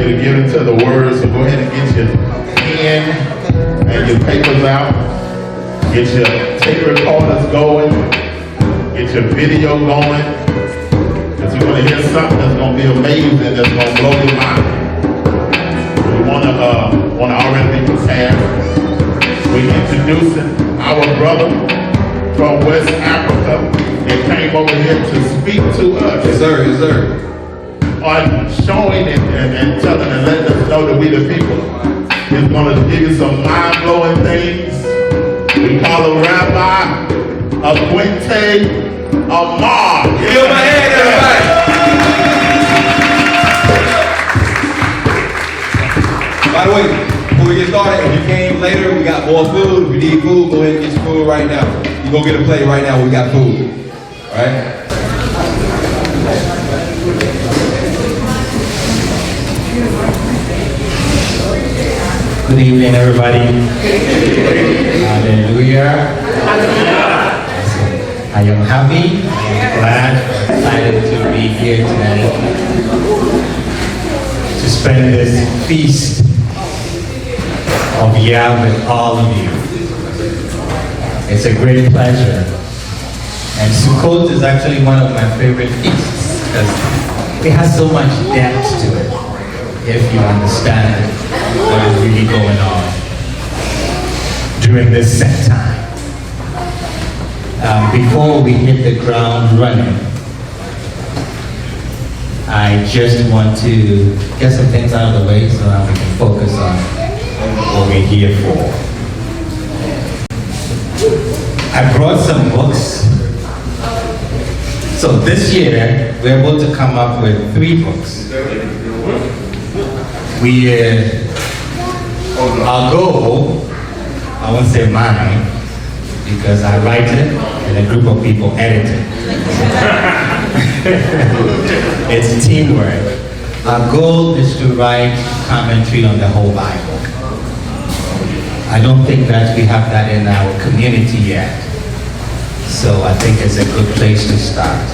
to get into the Word, so go ahead and get your pen and your papers out. Get your tape recorders going. Get your video going. Because you're going to hear something that's going to be amazing, that's going to blow your mind. We want to already be prepared. We're introducing our brother from West Africa that came over here to speak to us. Yes, sir. Yes, sir. On showing and telling and letting us know that we the people. He's going to give you some mind-blowing things. We call him Rabbi Akwetey Amaah. Give him a hand, everybody. By the way, before we get started, if you came later, we got more food. If you need food, go ahead and get your food right now. You go get a plate right now, we got food. All right? Good evening, everybody. Hallelujah. I am happy, I am glad, excited to be here tonight to spend this feast of Yah with all of you. It's a great pleasure. And Sukkot is actually one of my favorite feasts because it has so much depth to it if you understand what is really going on during this set time. Before we hit the ground running, I just want to get some things out of the way so that we can focus on what we're here for. I brought some books. So this year, we're able to come up with 3 books. Our goal, I won't say mine, because I write it and a group of people edit it. It's teamwork. Our goal is to write commentary on the whole Bible. I don't think that we have that in our community yet. So I think it's a good place to start.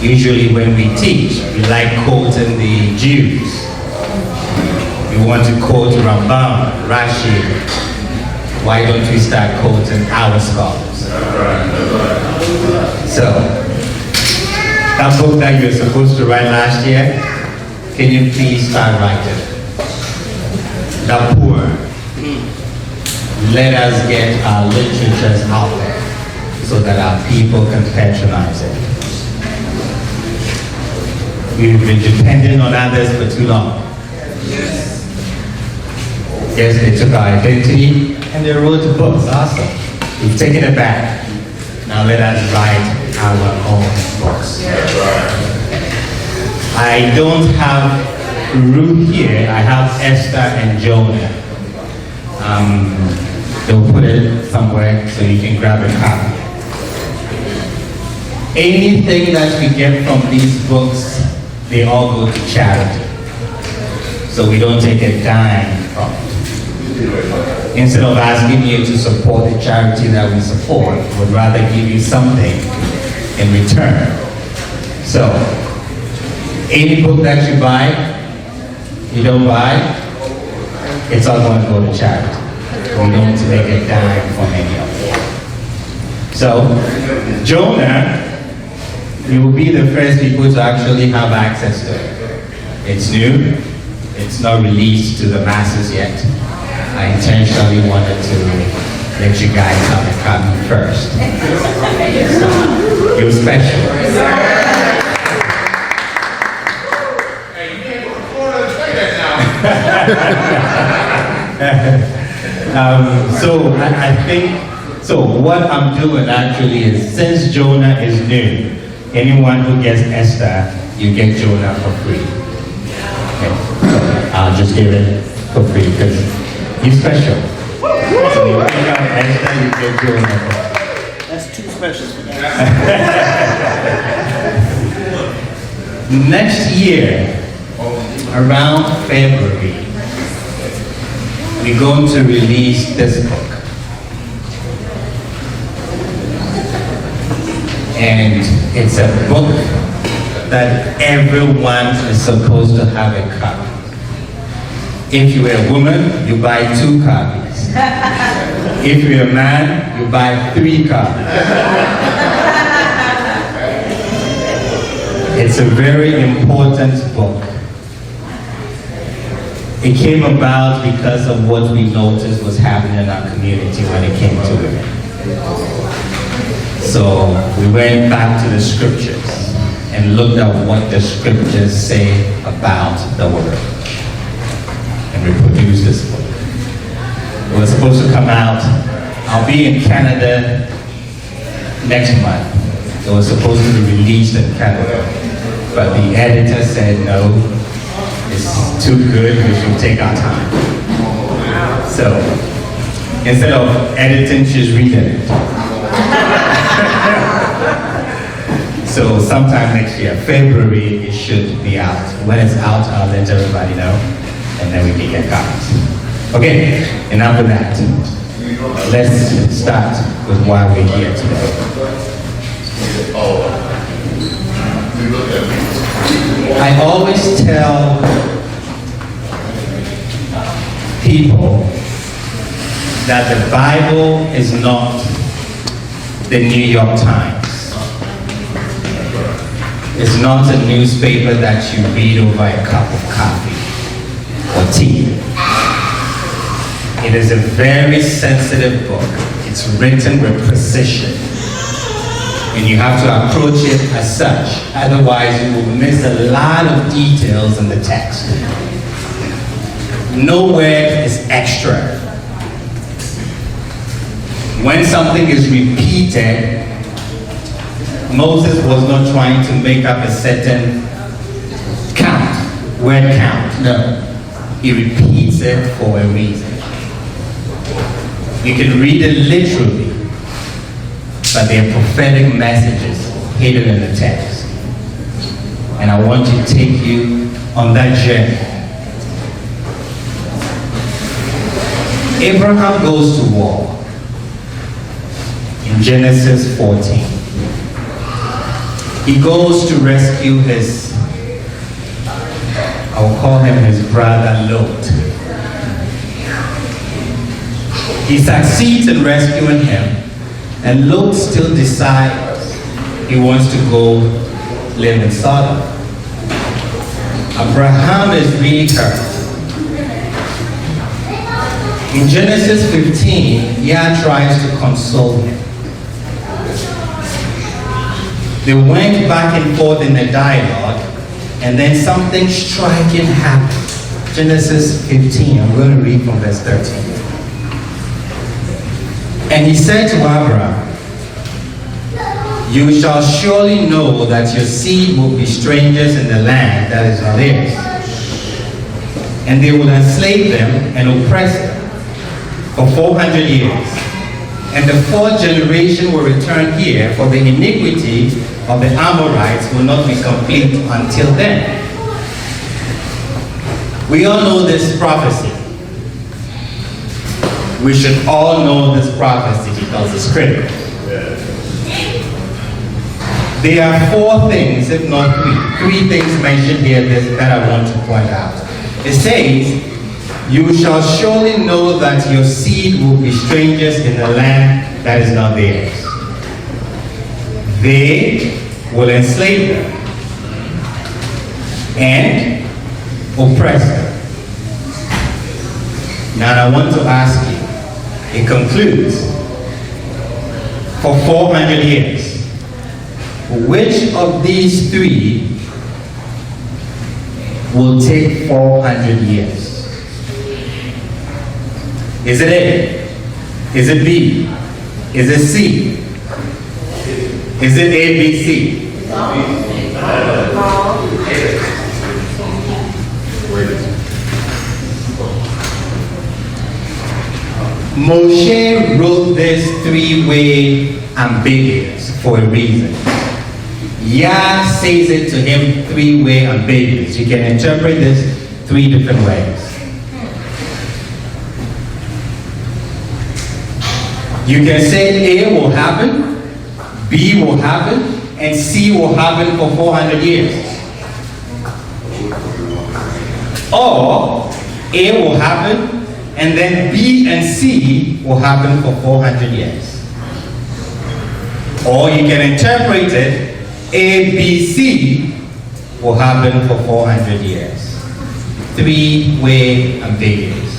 Usually when we teach, we like quoting the Jews. We want to quote Rambam, Rashi. Why don't we start quoting our scholars? So, that book that you were supposed to write last year, can you please start writing? The poor. Let us get our literatures out there so that our people can patronize it. We've been dependent on others for too long. Yes, they took our identity and they wrote books. Awesome. We've taken it back. Now let us write our own books. I don't have Ruth here. I have Esther and Jonah. They'll put it somewhere so you can grab a copy. Anything that we get from these books, they all go to charity. So we don't take a dime from it. Instead of asking you to support the charity that we support, we'd rather give you something in return. So, any book that you buy, you don't buy, it's all going to go to charity. We don't take a dime from any of it. So, Jonah, you will be the first people to actually have access to it. It's new, it's not released to the masses yet. I intentionally wanted to let you guys have a copy first. So, you're special. Hey, you can't go to Florida and say that now. So I think, so what I'm doing actually is, since Jonah is new, anyone who gets Esther, you get Jonah for free. Okay. So I'll just give it for free because he's special. So you pick out Esther, you get Jonah. That's too special for that. Next year, around February, we're going to release this book. And it's a book that everyone is supposed to have a copy. If you're a woman, you buy 2 copies. If you're a man, you buy 3 copies. It's a very important book. It came about because of what we noticed was happening in our community when it came to women. So we went back to the scriptures and looked at what the scriptures say about the word. And we produced this book. It was supposed to come out. I'll be in Canada next month. It was supposed to be released in Canada. But the editor said, no, it's too good, we should take our time. So, instead of editing, she's reading it. So, sometime next year, February, it should be out. When it's out, I'll let everybody know, and then we can get copies. Okay, enough of that. Let's start with why we're here today. I always tell people that the Bible is not the New York Times. It's not a newspaper that you read over a cup of coffee or tea. It is a very sensitive book. It's written with precision. And you have to approach it as such. Otherwise, you will miss a lot of details in the text. No word is extra. When something is repeated, Moses was not trying to make up a certain count, word count. No. He repeats it for a reason. You can read it literally, but there are prophetic messages hidden in the text. And I want to take you on that journey. Abraham goes to war in Genesis 14. He goes to rescue his, I will call him his brother Lot. He succeeds in rescuing him, and Lot still decides he wants to go live in Sodom. Abraham is really hurt. In Genesis 15, Yah tries to console him. They went back and forth in the dialogue, and then something striking happened. Genesis 15, I'm going to read from verse 13. And he said to Abraham, you shall surely know that your seed will be strangers in the land that is not theirs. And they will enslave them and oppress them for 400 years. And the 4th generation will return here, for the iniquity of the Amorites will not be complete until then. We all know this prophecy. We should all know this prophecy because it's critical. There are 4 things, if not 3 things mentioned here that I want to point out. It says, you shall surely know that your seed will be strangers in the land that is not theirs. They will enslave them and oppress them. Now I want to ask you, it concludes, for 400 years. Which of these 3 will take 400 years? Is it A? Is it B? Is it C? Is it A, B, C? Moshe wrote this 3-way ambiguous for a reason. Yah says it to him 3-way ambiguous. You can interpret this 3 different ways. You can say A will happen, B will happen, and C will happen for 400 years. Or A will happen, and then B and C will happen for 400 years. Or you can interpret it, A, B, C will happen for 400 years. Three-way ambiguous.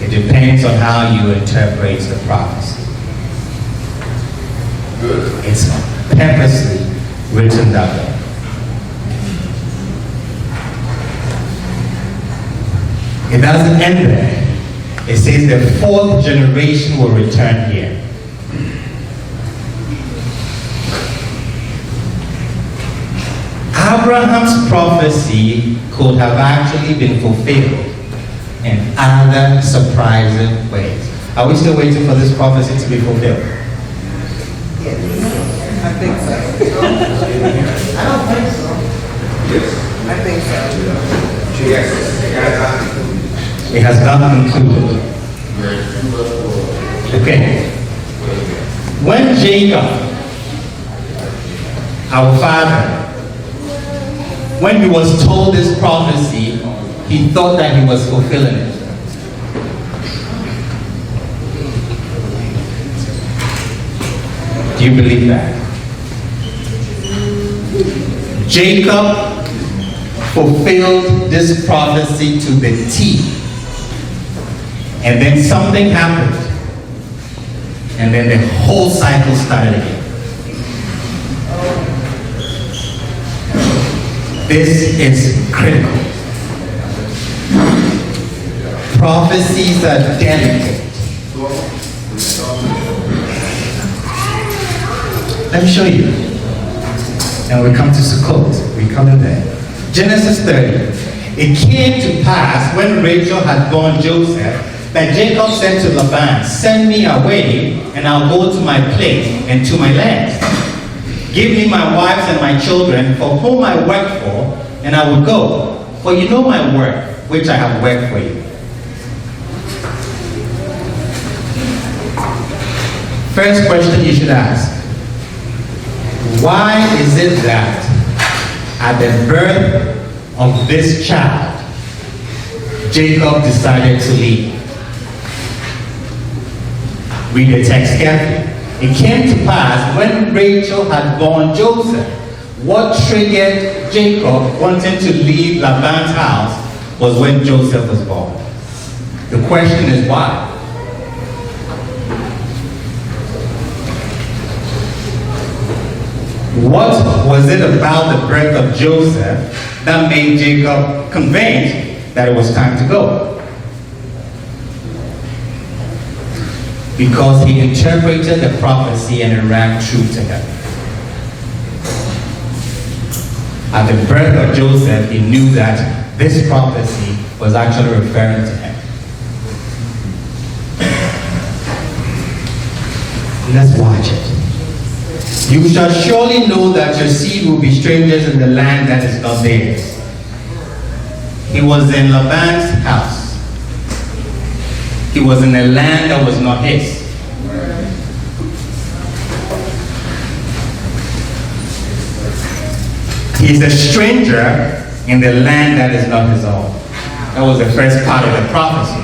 It depends on how you interpret the prophecy. It's purposely written that way. It doesn't end there. It says the fourth generation will return here. Abraham's prophecy could have actually been fulfilled in other surprising ways. Are we still waiting for this prophecy to be fulfilled? I think so. I don't think so. I think so. It has not concluded. Okay. When Jacob, our father, when he was told this prophecy, he thought that he was fulfilling it. Do you believe that? Jacob fulfilled this prophecy to the T. And then something happened. And then the whole cycle started again. This is critical. Prophecies are delicate. Let me show you. And we come to Sukkot. We come in there. Genesis 30. It came to pass when Rachel had borne Joseph that Jacob said to Laban, "Send me away, and I'll go to my place and to my land. Give me my wives and my children, for whom I work for, and I will go. For you know my work, which I have worked for you." First question you should ask: why is it that at the birth of this child, Jacob decided to leave? Read the text carefully. It came to pass when Rachel had borne Joseph. What triggered Jacob wanting to leave Laban's house was when Joseph was born. The question is why? What was it about the birth of Joseph that made Jacob convinced that it was time to go? Because he interpreted the prophecy and it rang true to him. At the birth of Joseph, he knew that this prophecy was actually referring to him. Let's watch it. You shall surely know that your seed will be strangers in the land that is not theirs. He was in Laban's house. He was in a land that was not his. He's a stranger in the land that is not his own. That was the first part of the prophecy.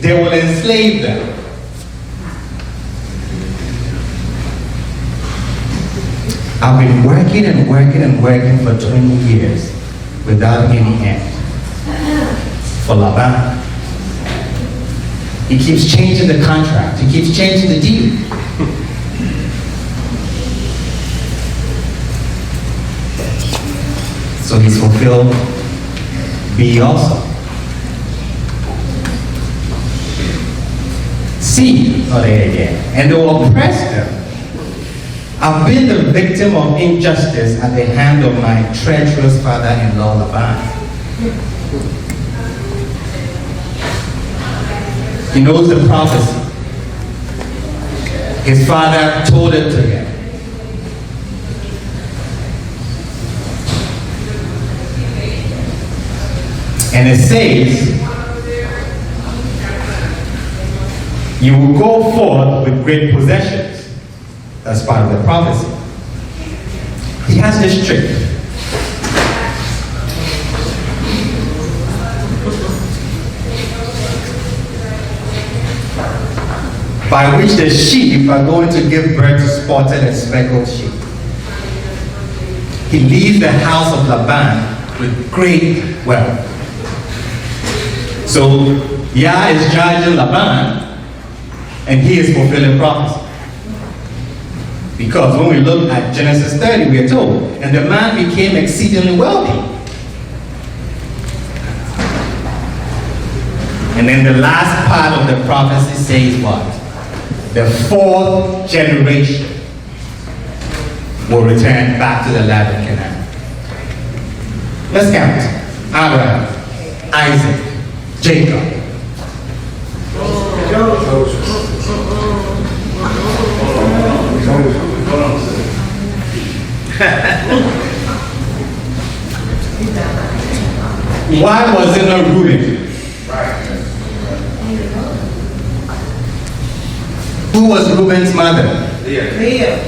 They will enslave them. I've been working and working and working for 20 years without any end. For Laban. He keeps changing the contract. He keeps changing the deal. So he's fulfilled B also. C, not A again. And they will oppress them. I've been the victim of injustice at the hand of my treacherous father-in-law Laban. He knows the prophecy. His father told it to him. And it says, you will go forth with great possessions. That's part of the prophecy. He has this trick. by which the sheep are going to give birth to spotted and speckled sheep. He leaves the house of Laban with great wealth. So Yah is judging Laban, and he is fulfilling prophecy. Because when we look at Genesis 30, we are told, and the man became exceedingly wealthy. And then the last part of the prophecy says what? The fourth generation will return back to the land of Canaan. Let's count. Abraham, Isaac, Jacob. Why was it not Reuben? Who was Reuben's mother? Leah.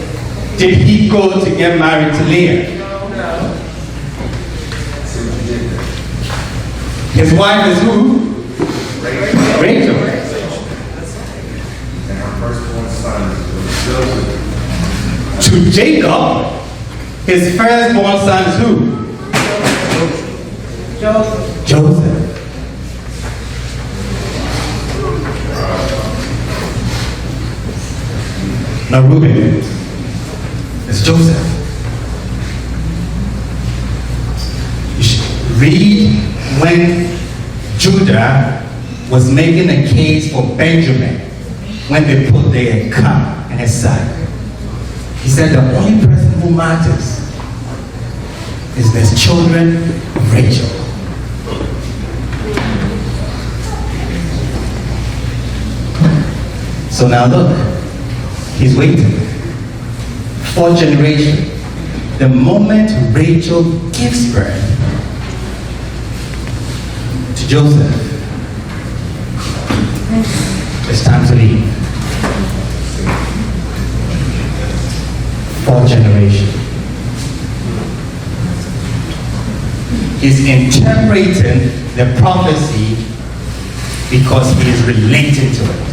Did he go to get married to Leah? No. His wife is who? Rachel. And her firstborn son was Joseph. To Jacob, his firstborn son is who? Joseph. Joseph. Now Reuben, it's Joseph. You should read when Judah was making a case for Benjamin when they put their cup in his side. He said the only person who matters is the children of Rachel. So now look, he's waiting. Fourth generation. The moment Rachel gives birth to Joseph, it's time to leave. Fourth generation. He's interpreting the prophecy because he is relating to it.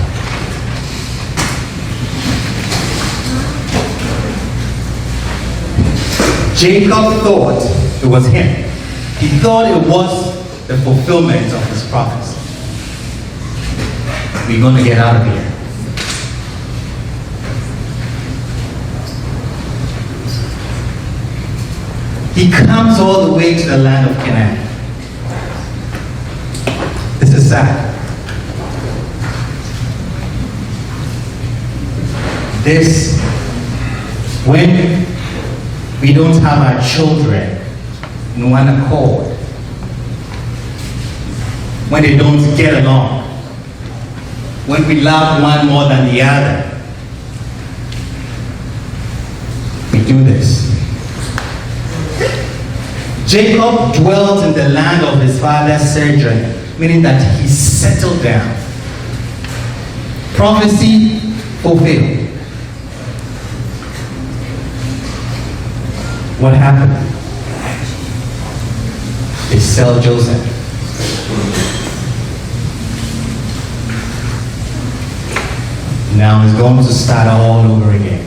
Jacob thought it was him. He thought it was the fulfillment of his prophecy. We're going to get out of here. He comes all the way to the land of Canaan. This is sad. This, when we don't have our children in one accord, when they don't get along, when we love one more than the other, we do this. Jacob dwelt in the land of his father's sojourn, meaning that he settled down. Prophecy fulfilled. What happened? They sell Joseph. Now it's going to start all over again.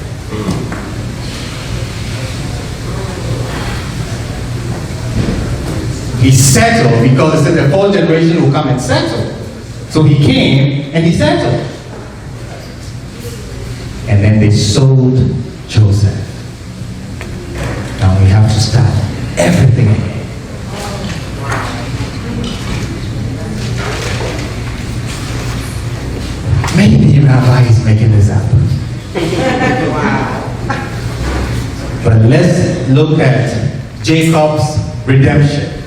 He settled because it said the fourth generation will come and settle. So he came and he settled. And then they sold Joseph. Now we have to start everything again. Maybe Rabbi is making this up. But let's look at Jacob's redemption.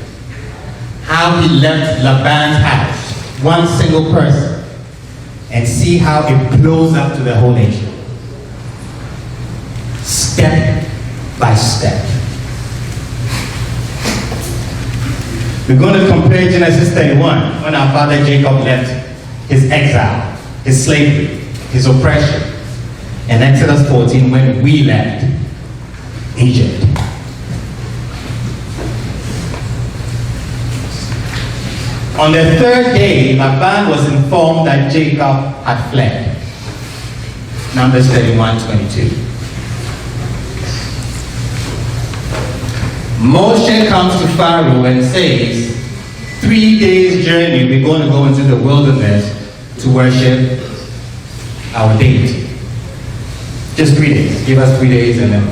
How he left Laban's house, one single person, and see how it blows up to the whole nation. Step by step. We're going to compare Genesis 31, when our father Jacob left his exile, his slavery, his oppression, and Exodus 14, when we left Egypt. On the third day, Laban was informed that Jacob had fled. Numbers 31:22. Moshe comes to Pharaoh and says, 3 days journey, we're going to go into the wilderness to worship our deity. Just 3 days. Give us 3 days and then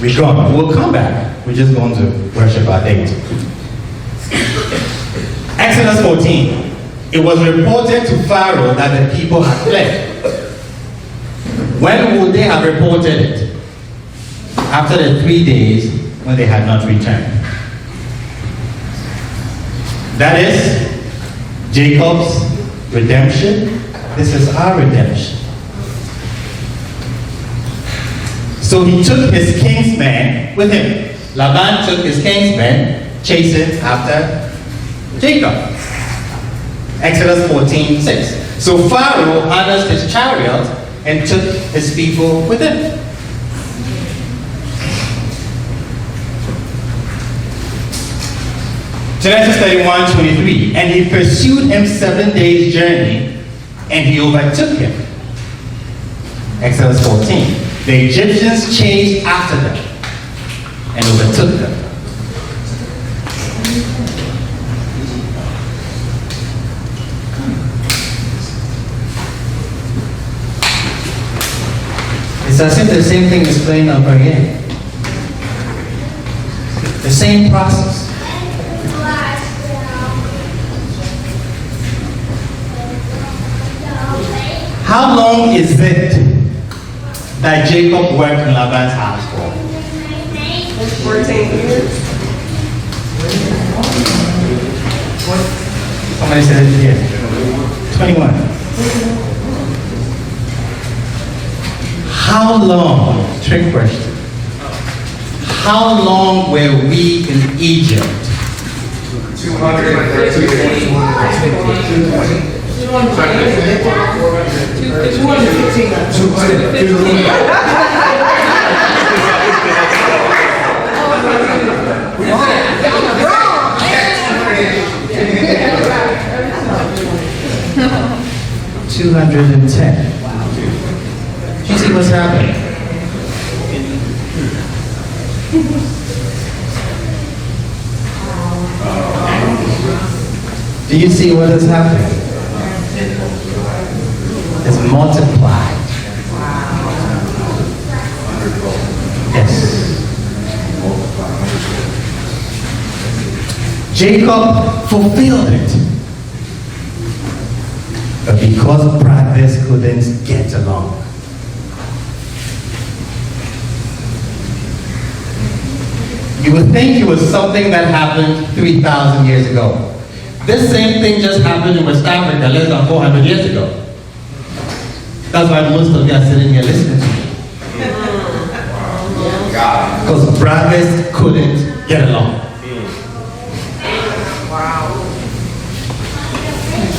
we're gone. We'll come back. We're just going to worship our deity. Exodus 14. It was reported to Pharaoh that the people had fled. When would they have reported it? After the 3 days when they had not returned. That is Jacob's redemption. This is our redemption. So he took his kinsmen with him. Laban took his kinsmen, chasing after Jacob. Exodus 14:6. So Pharaoh honors his chariot and took his people with him. Genesis 31:23. And he pursued him 7 days' journey, and he overtook him. Exodus 14. The Egyptians chased after them and overtook them. It's as if the same thing is playing out again. The same process. How long is it that Jacob worked in Laban's house for? 14 years. Somebody said it here. 21. How long, trick question, how long were we in Egypt? 210. You see what's happening? Do you see what is happening? It's multiplied. Yes. Jacob fulfilled it. But because brothers couldn't get along, you would think it was something that happened 3,000 years ago. This same thing just happened in West Africa less than 400 years ago. That's why most of you are sitting here listening to me. Because brothers couldn't get along.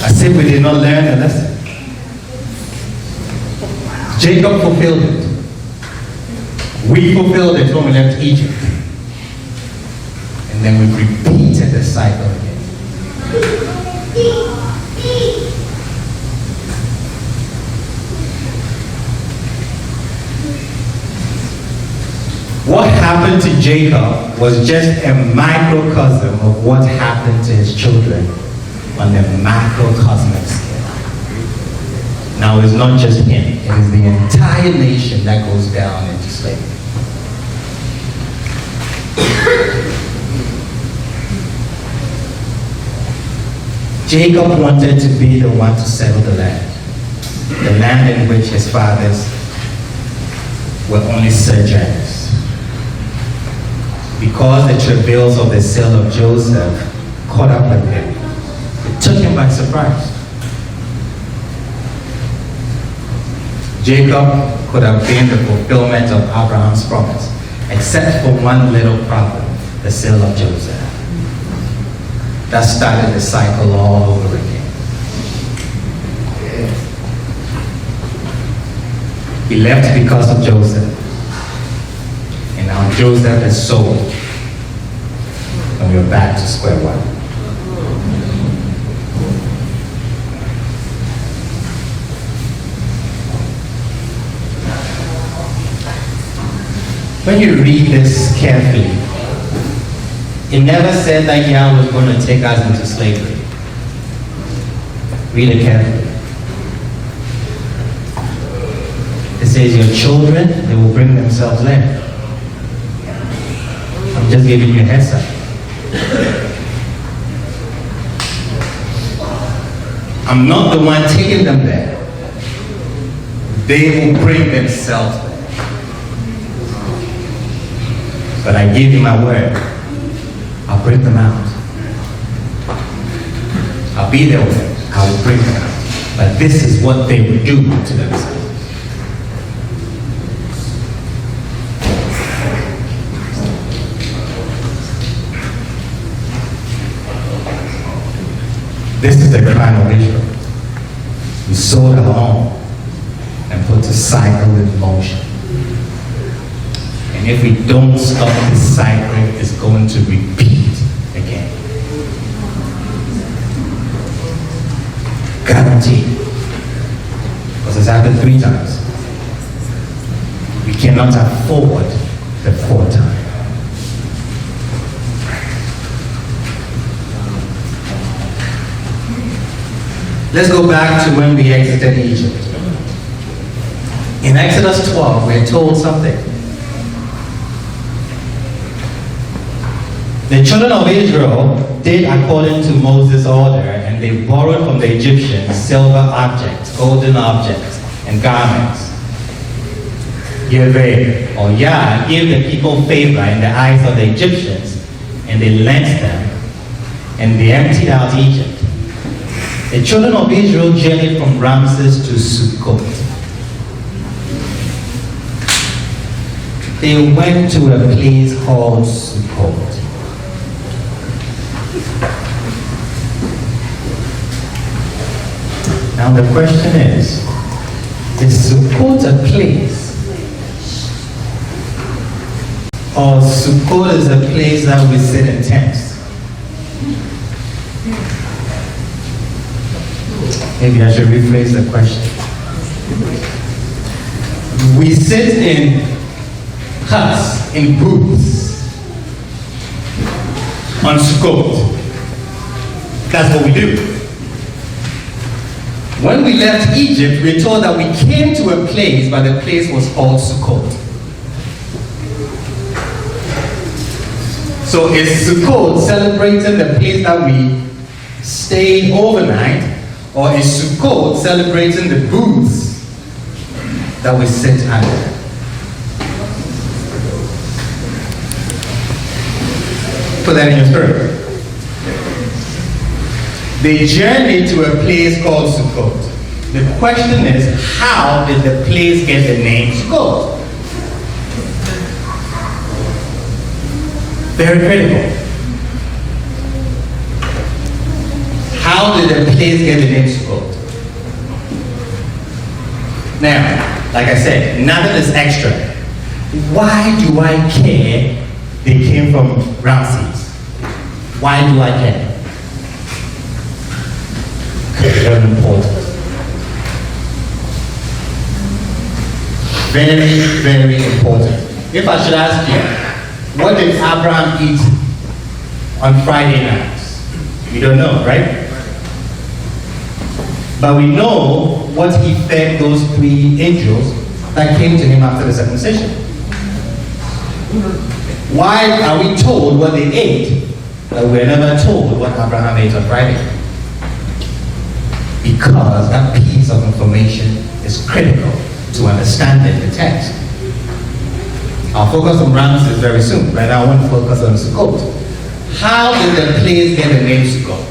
As if we did not learn a lesson. Jacob fulfilled it. We fulfilled it when we left Egypt. And then we repeated the cycle again. What happened to Jacob was just a microcosm of what happened to his children on the macrocosmic scale. Now it's not just him, it is the entire nation that goes down into slavery. Jacob wanted to be the one to settle the land in which his fathers were only sojourners. Because the travails of the sale of Joseph caught up with him, it took him by surprise. Jacob could have been the fulfillment of Abraham's promise, except for one little problem, the sale of Joseph. That started the cycle all over again. He left because of Joseph. And now Joseph is sold. And we're back to square one. When you read this carefully, it never said that Yahweh was going to take us into slavery. Read it carefully. It says your children, they will bring themselves there. I'm just giving you a heads up. I'm not the one taking them there. They will bring themselves there. But I give you my word. I'll bring them out. I'll be there with them. I will bring them out. But this is what they will do to themselves. This is the crown of Israel. We sold our home and put the cycle in motion. And if we don't stop this cycle, it's going to repeat again. Guaranteed. Because it's happened 3 times. We cannot afford the 4th time. Let's go back to when we exited Egypt. In Exodus 12, we're told something. The children of Israel did according to Moses' order, and they borrowed from the Egyptians silver objects, golden objects, and garments. Yahweh, or Yah, gave the people favor in the eyes of the Egyptians, and they lent them, and they emptied out Egypt. The children of Israel journeyed from Ramses to Sukkot. They went to a place called Sukkot. Now the question is Sukkot a place? Or Sukkot is a place that we sit in tents? Maybe I should rephrase the question. We sit in huts, in booths, on Sukkot. That's what we do. When we left Egypt, we were told that we came to a place, but the place was called Sukkot. So is Sukkot celebrating the place that we stayed overnight, or is Sukkot celebrating the booths that we sit under? Put that in your spirit. They journeyed to a place called Sukkot. The question is, how did the place get the name Sukkot? Very critical. How did the place get the name Sukkot? Now, like I said, nothing is extra. Why do I care they came from Ramses? Why do I care? Because it's very important. Very, very important. If I should ask you, what did Abraham eat on Friday nights? You don't know, right? But we know what he fed those 3 angels that came to him after the circumcision. Why are we told what they ate, but we're never told what Abraham ate on Friday? Because that piece of information is critical to understanding the text. I'll focus on Ramses very soon, but I want to focus on Sukkot. How did the place get the name Sukkot?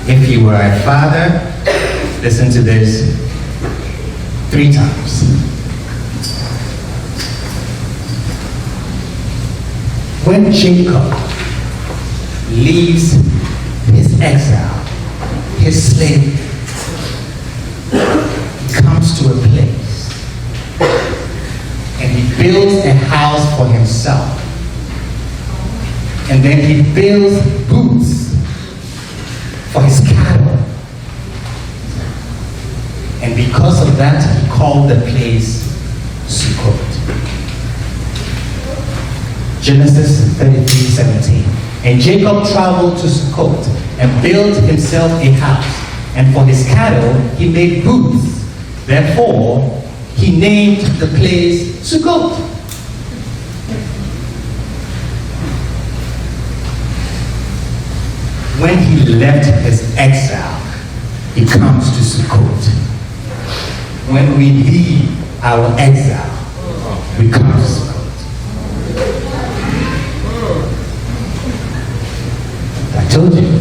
If you were a father, listen to this 3 times. When Jacob leaves his exile, his slave, comes to a place and he builds a house for himself, and then he builds booths for his cattle, and because of that he called the place Sukkot. Genesis 33:17. And Jacob traveled to Sukkot and built himself a house, and for his cattle he made booths. Therefore, he named the place Sukkot. When he left his exile, he comes to Sukkot. When we leave our exile, we come to Sukkot. I told you,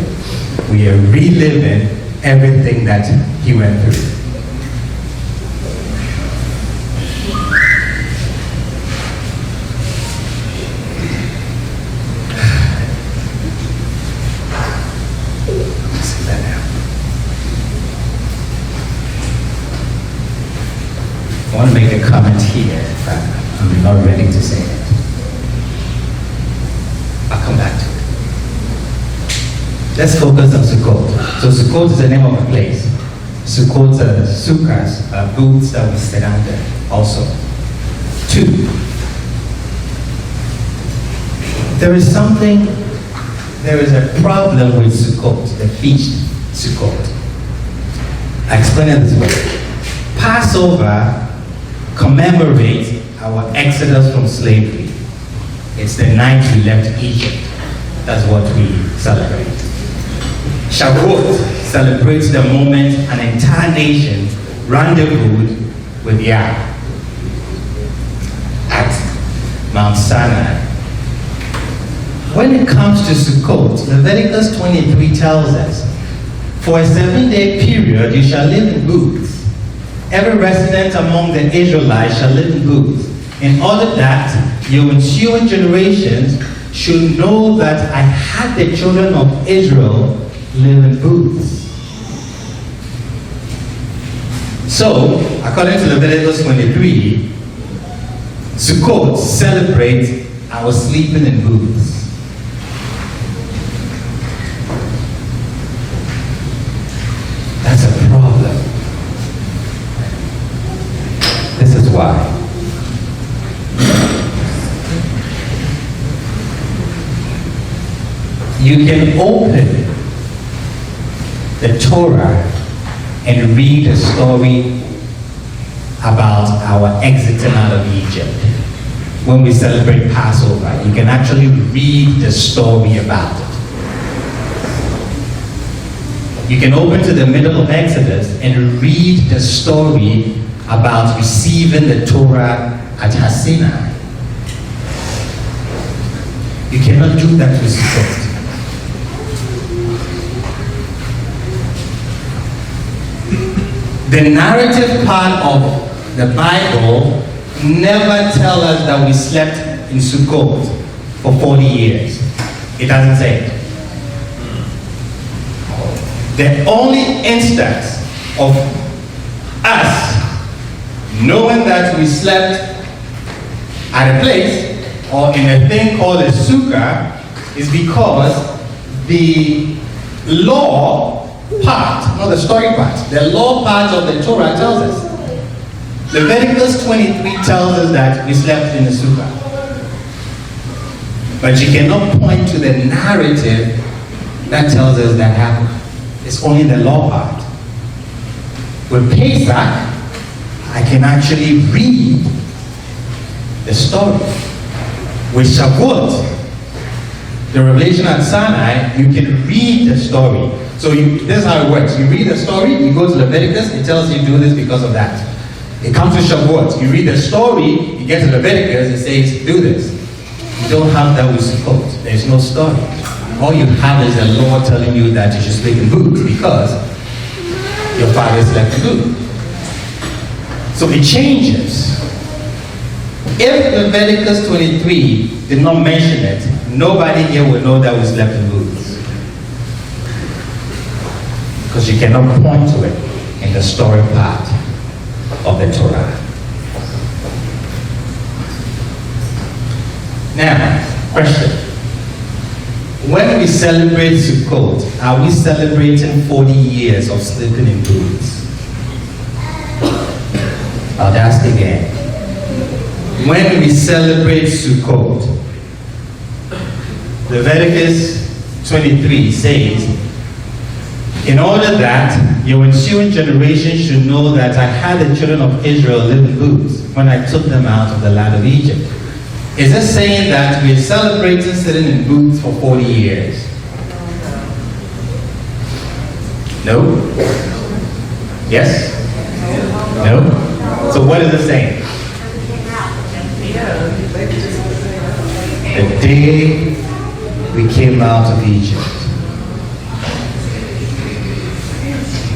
we are reliving everything that he went through. See that now. I want to make a comment here, but I'm not ready to say it. I'll come back to it. Let's focus on Sukkot. So Sukkot is the name of a place. Sukkot, sukkahs, booths that we sit under also. 2, there is a problem with Sukkot, the feast Sukkot. I explain it this way. Passover commemorates our exodus from slavery. It's the night we left Egypt. That's what we celebrate. Shavuot celebrates the moment an entire nation rendezvoused with Yah at Mount Sinai. When it comes to Sukkot, Leviticus 23 tells us, for a 7-day period you shall live in booths. Every resident among the Israelites shall live in booths, in order that your ensuing generations should know that I had the children of Israel live in booths. So, according to Leviticus 23, Sukkot celebrates our sleeping in booths. That's a problem. This is why. You can open the Torah and read a story about our exiting out of Egypt. When we celebrate Passover, you can actually read the story about it. You can open to the middle of Exodus and read the story about receiving the Torah at Sinai. You cannot do that with Sukkot. The narrative part of the Bible never tells us that we slept in Sukkot for 40 years. It doesn't say it. The only instance of us knowing that we slept at a place or in a thing called a sukkah is because the law part, not the story part, the law part of the Torah tells us. Leviticus 23 tells us that we slept in the sukkah. But you cannot point to the narrative that tells us that happened. It's only the law part. With Pesach, I can actually read the story. With Shavuot, the revelation at Sinai, you can read the story. So this is how it works. You read the story, you go to Leviticus, it tells you do this because of that. It comes to Shavuot, you read the story, you get to Leviticus, it says do this. You don't have that with Sukkot. There's no story. All you have is the law telling you that you should sleep in booths because your father slept in booths. So it changes. If Leviticus 23 did not mention it, nobody here will know that we slept in booths. Because you cannot point to it in the story part of the Torah. Now, question. When we celebrate Sukkot, are we celebrating 40 years of sleeping in booths? I'll ask again. when we celebrate Sukkot, Leviticus 23 says, in order that your ensuing generation should know that I had the children of Israel live in booths when I took them out of the land of Egypt. Is it saying that we're celebrating sitting in booths for 40 years? No? Yes? No? So what is it saying? The day we came out of Egypt,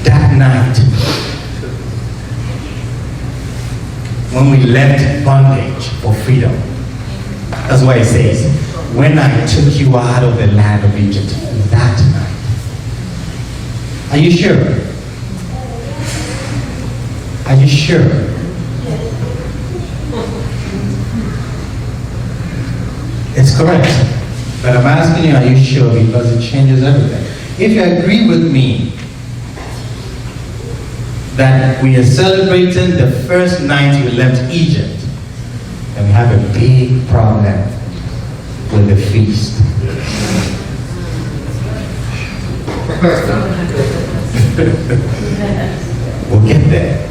that night, when we left bondage for freedom, that's why it says, when I took you out of the land of Egypt, that night. Are you sure? Are you sure? It's correct. But I'm asking you, are you sure? Because it changes everything. If you agree with me that we are celebrating the first night we left Egypt, then we have a big problem with the feast. We'll get there.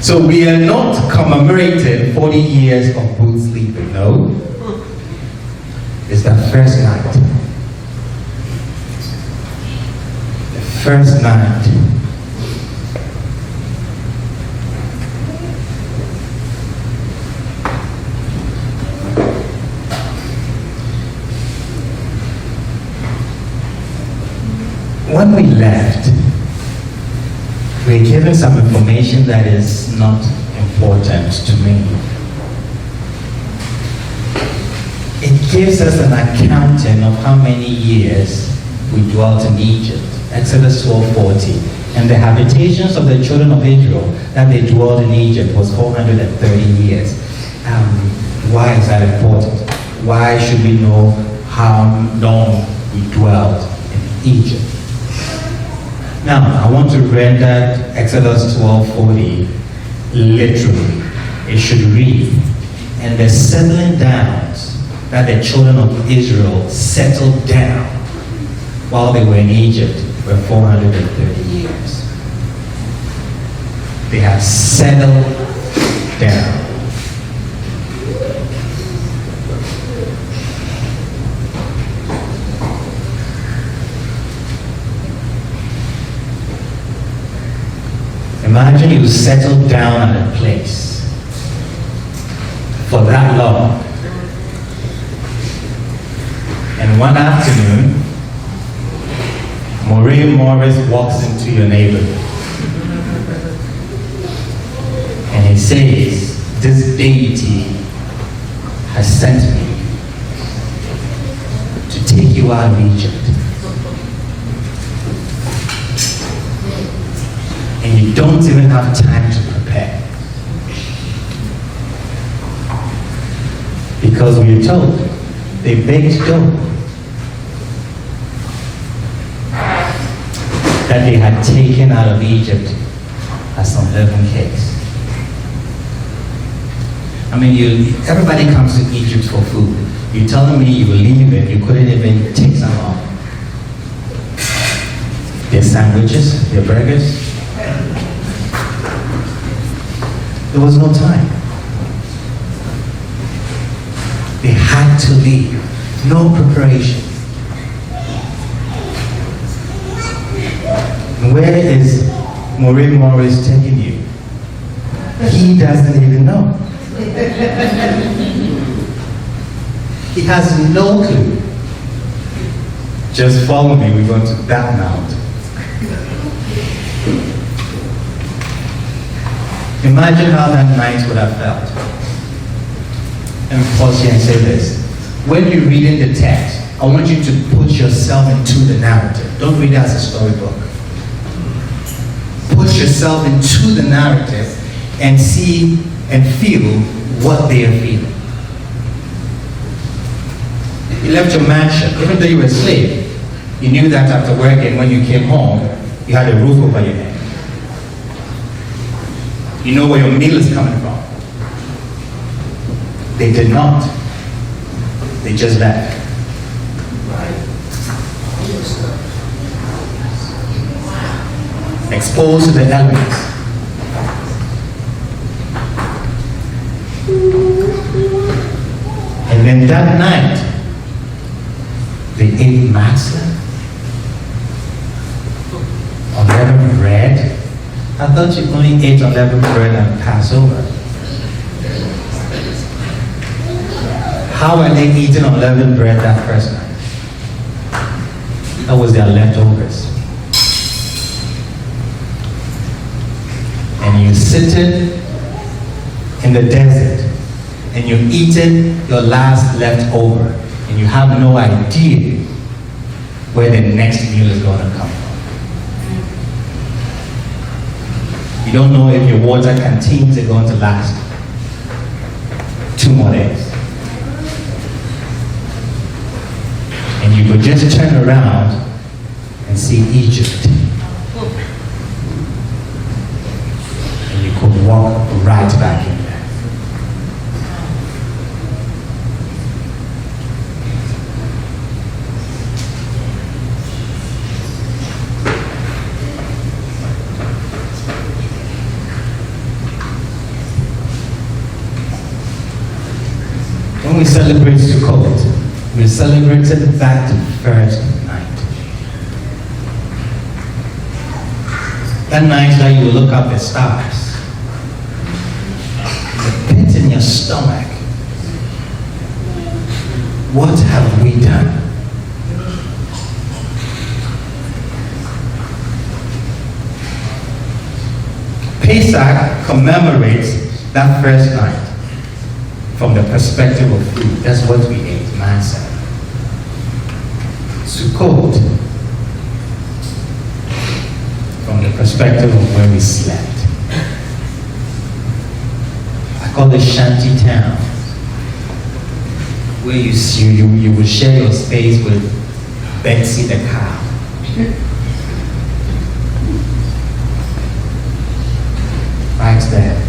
So we are not commemorating 40 years of good sleeping, no. It's the first night. The first night. When we left, we're given some information that is not important to me. It gives us an accounting of how many years we dwelt in Egypt. Exodus 12:40. And the habitations of the children of Israel that they dwelled in Egypt was 430 years. Why is that important? Why should we know how long we dwelt in Egypt? Now, I want to render Exodus 12:40 literally. It should read, and the settling downs that the children of Israel settled down while they were in Egypt were 430 years. They have settled down. Imagine you settled down at a place for that long. And one afternoon, Maureen Morris walks into your neighborhood. And he says, this deity has sent me to take you out of Egypt. And you don't even have time to prepare. Because we are told they baked dough that they had taken out of Egypt as some leavened cakes. I mean, everybody comes to Egypt for food. You're telling me you will leave it, you couldn't even take some off. Their sandwiches, their burgers. There was no time. They had to leave. No preparation. Where is Maureen Morris taking you? He doesn't even know. He has no clue. Just follow me, we're going to that mount. Imagine how that night would have felt. And pause here and say this. When you're reading the text, I want you to put yourself into the narrative. Don't read it as a storybook. Put yourself into the narrative and see and feel what they are feeling. You left your mansion, even though you were a slave. You knew that after working, when you came home, you had a roof over your head. You know where your meal is coming from. They did not. They just left. Exposed to the elements. And then that night, they ate matzah, unleavened bread. I thought you only ate unleavened bread on Passover. How are they eating unleavened bread that first night? That was their leftovers. And you sitting in the desert and you're eating your last leftover and you have no idea where the next meal is going to come from. You don't know if your water canteens are going to last 2 more days. And you could just turn around and see Egypt. And you could walk right back in there. When we celebrate Sukkot, we celebrated that first night. That night that you look up at stars, the pit in your stomach. What have we done? Pesach commemorates that first night from the perspective of food. That's what we ate, matzah. Sukkot, from the perspective of where we slept. I call it shanty town, where you will share your space with Betsy the cow. Right there.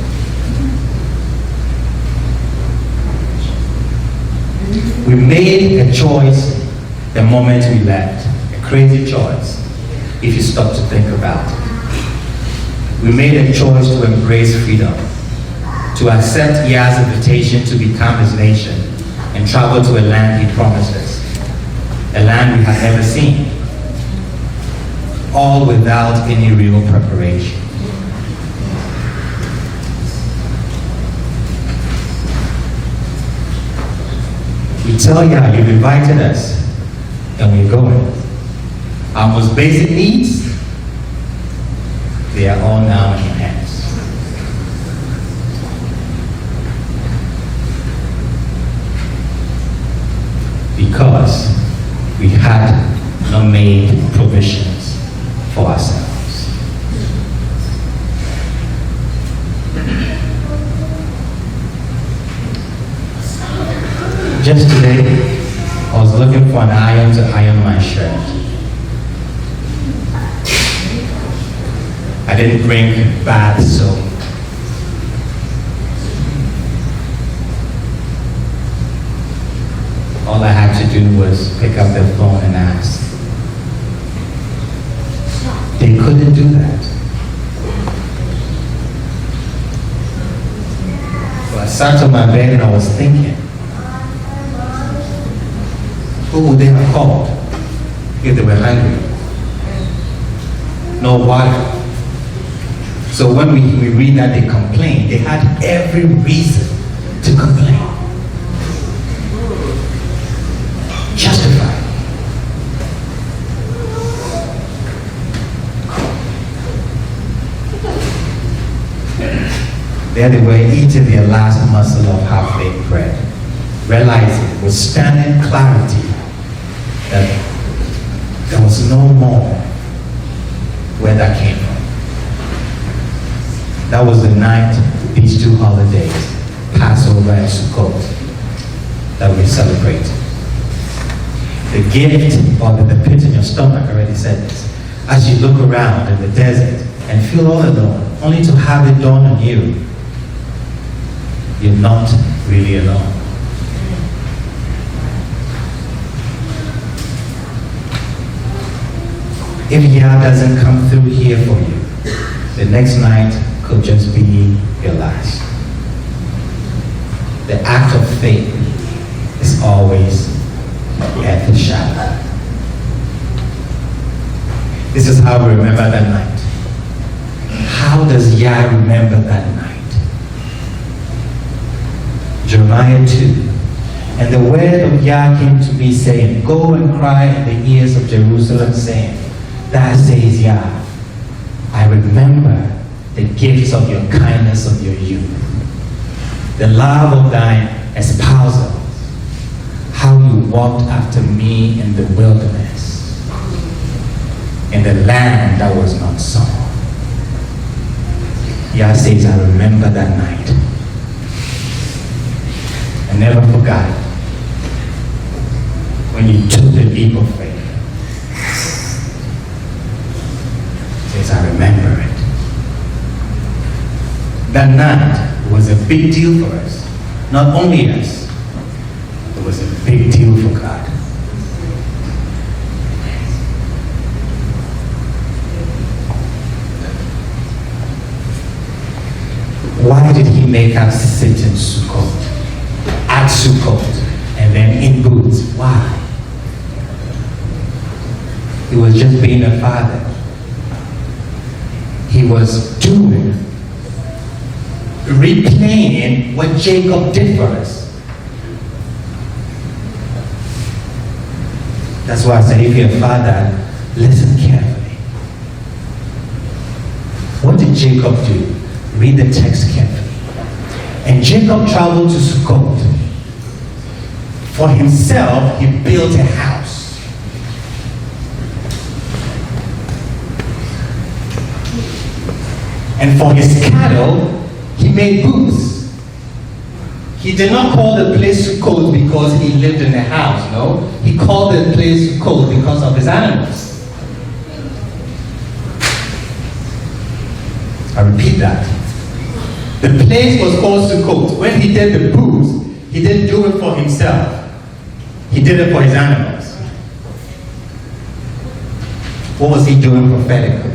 We made a choice the moment we left, a crazy choice, if you stop to think about it. We made a choice to embrace freedom, to accept Yah's invitation to become his nation and travel to a land he promised us, a land we had never seen, all without any real preparation. We tell Yah, you've invited us, and we're going. Our most basic needs, they are all now in your hands. Because we had not made provisions for ourselves. Just today, I was looking for an iron to iron my shirt. I didn't bring bath soap. All I had to do was pick up the phone and ask. They couldn't do that. So I sat on my bed and I was thinking, who would they have called if they were hungry? No water. So when we read that they complained, they had every reason to complain. Justified. There they were eating their last morsel of half-baked bread, realizing with stunning clarity that there was no more where that came from. That was the night these two holidays, Passover and Sukkot, that we celebrate. The gift or the pit in your stomach already said this. As you look around in the desert and feel all alone, only to have it dawn on you, you're not really alone. If Yah doesn't come through here for you, the next night could just be your last. The act of faith is always at the shadow. This is how we remember that night. How does Yah remember that night? Jeremiah 2. And the word of Yah came to me, saying, Go and cry in the ears of Jerusalem, saying, Thus says Yah, I remember the gifts of your kindness of your youth, the love of thine espousals, how you walked after me in the wilderness, in the land that was not sown. Yah says, I remember that night. I never forgot when you took the leap of faith. Says, I remember it. That night was a big deal for us. Not only us, it was a big deal for God. Why did he make us sit in Sukkot, at Sukkot, and then in booths? Why? He was just being a father. He was doing, replaying what Jacob did for us. That's why I said, if you're a father, listen carefully. What did Jacob do? Read the text carefully. And Jacob traveled to Sukkot. For himself, he built a house. And for his cattle, he made booths. He did not call the place Sukkot because he lived in a house, no. He called the place Sukkot because of his animals. I repeat that. The place was called Sukkot. When he did the booths, he didn't do it for himself. He did it for his animals. What was he doing prophetically?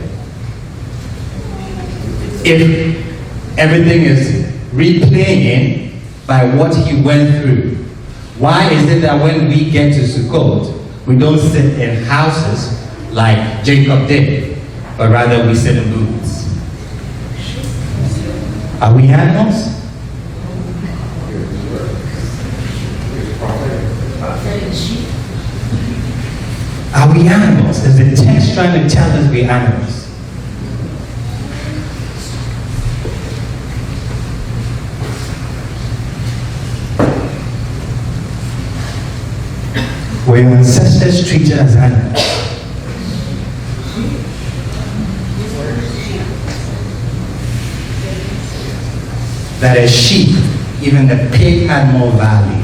If everything is replaying by what he went through, why is it that when we get to Sukkot, we don't sit in houses like Jacob did, but rather we sit in booths? Are we animals? Are we animals? Is the text trying to tell us we're animals? Were your ancestors treated as animals? That a sheep, even the pig, had more value.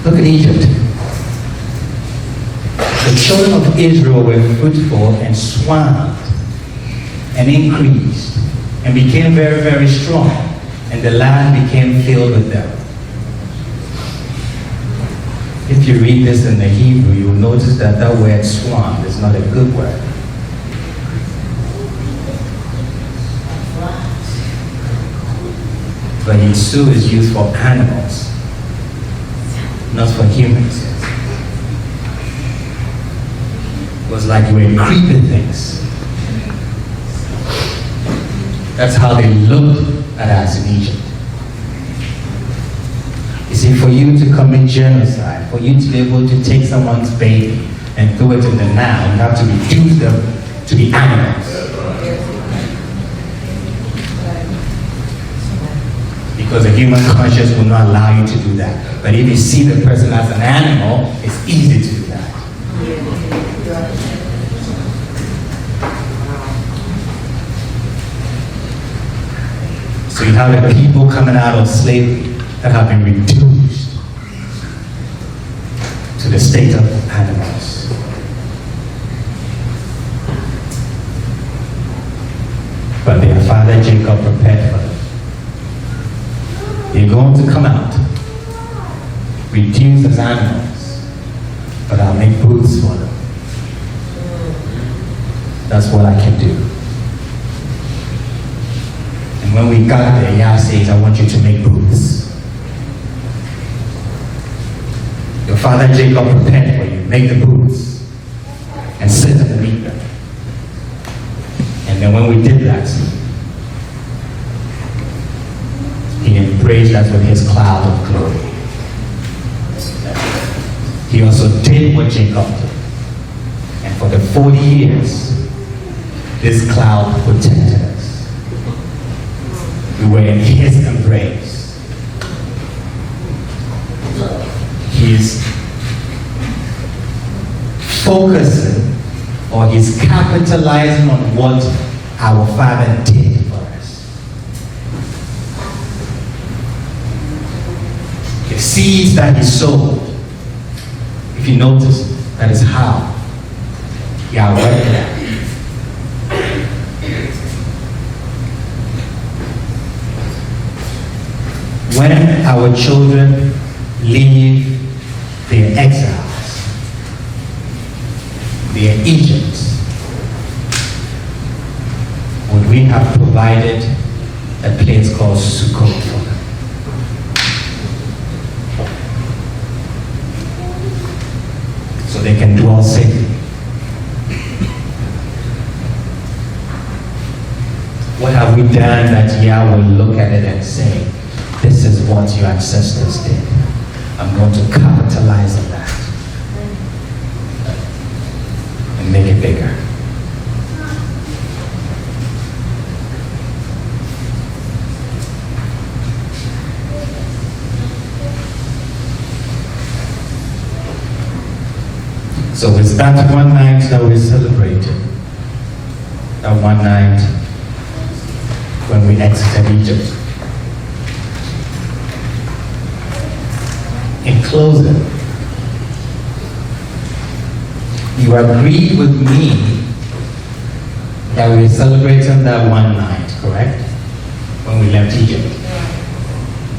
Look at Egypt. The children of Israel were fruitful and swarmed and increased and became very, very strong, and the land became filled with them. If you read this in the Hebrew, you will notice that that word swarm is not a good word. But Yisu is used for animals, not for humans. It was like we were creeping things. That's how they looked at us in Egypt. You see, for you to commit genocide, for you to be able to take someone's baby and throw it in the Nile, you have to reduce them to be animals. Because the human conscience will not allow you to do that. But if you see the person as an animal, it's easy to do that. So you have the people coming out of slavery that have been reduced to the state of animals. But their father Jacob prepared for them. They're going to come out, reduced as animals, but I'll make booths for them. That's what I can do. And when we got there, Yah says, I want you to make booths. Your father Jacob prepared for you. Make the booths and sit and meet them. And then when we did that, he embraced us with his cloud of glory. He also did what Jacob did. And for the 40 years, this cloud protected us. We were in his embrace. He's focusing, or he's capitalizing on what our Father did for us. The seeds that he sowed, if you notice, that is how Yahweh worked it out. When our children leave their exiles, their Egypt, would we have provided a place called Sukkot for them? So they can dwell safely. What have we done that Yah will look at it and say, this is what your ancestors did. I'm going to capitalize on that and make it bigger. So it's that one night that we celebrated. That one night when we exited Egypt. In closing, you agree with me that we're celebrating that one night, correct? When we left Egypt.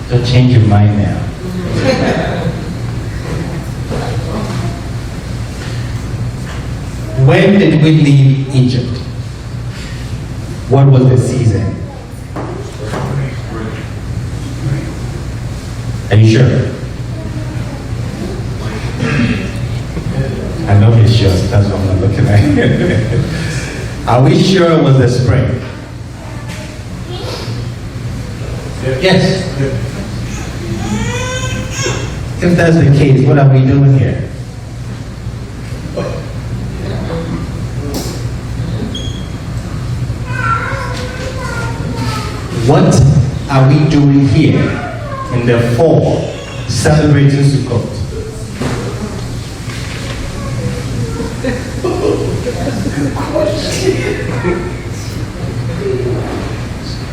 Don't change your mind now. When did we leave Egypt? What was the season? Are you sure? I know he's sure, that's what I'm not looking at. Are we sure it was the spring? Yes. If that's the case, what are we doing here? What are we doing here in the fall, celebrating Sukkot?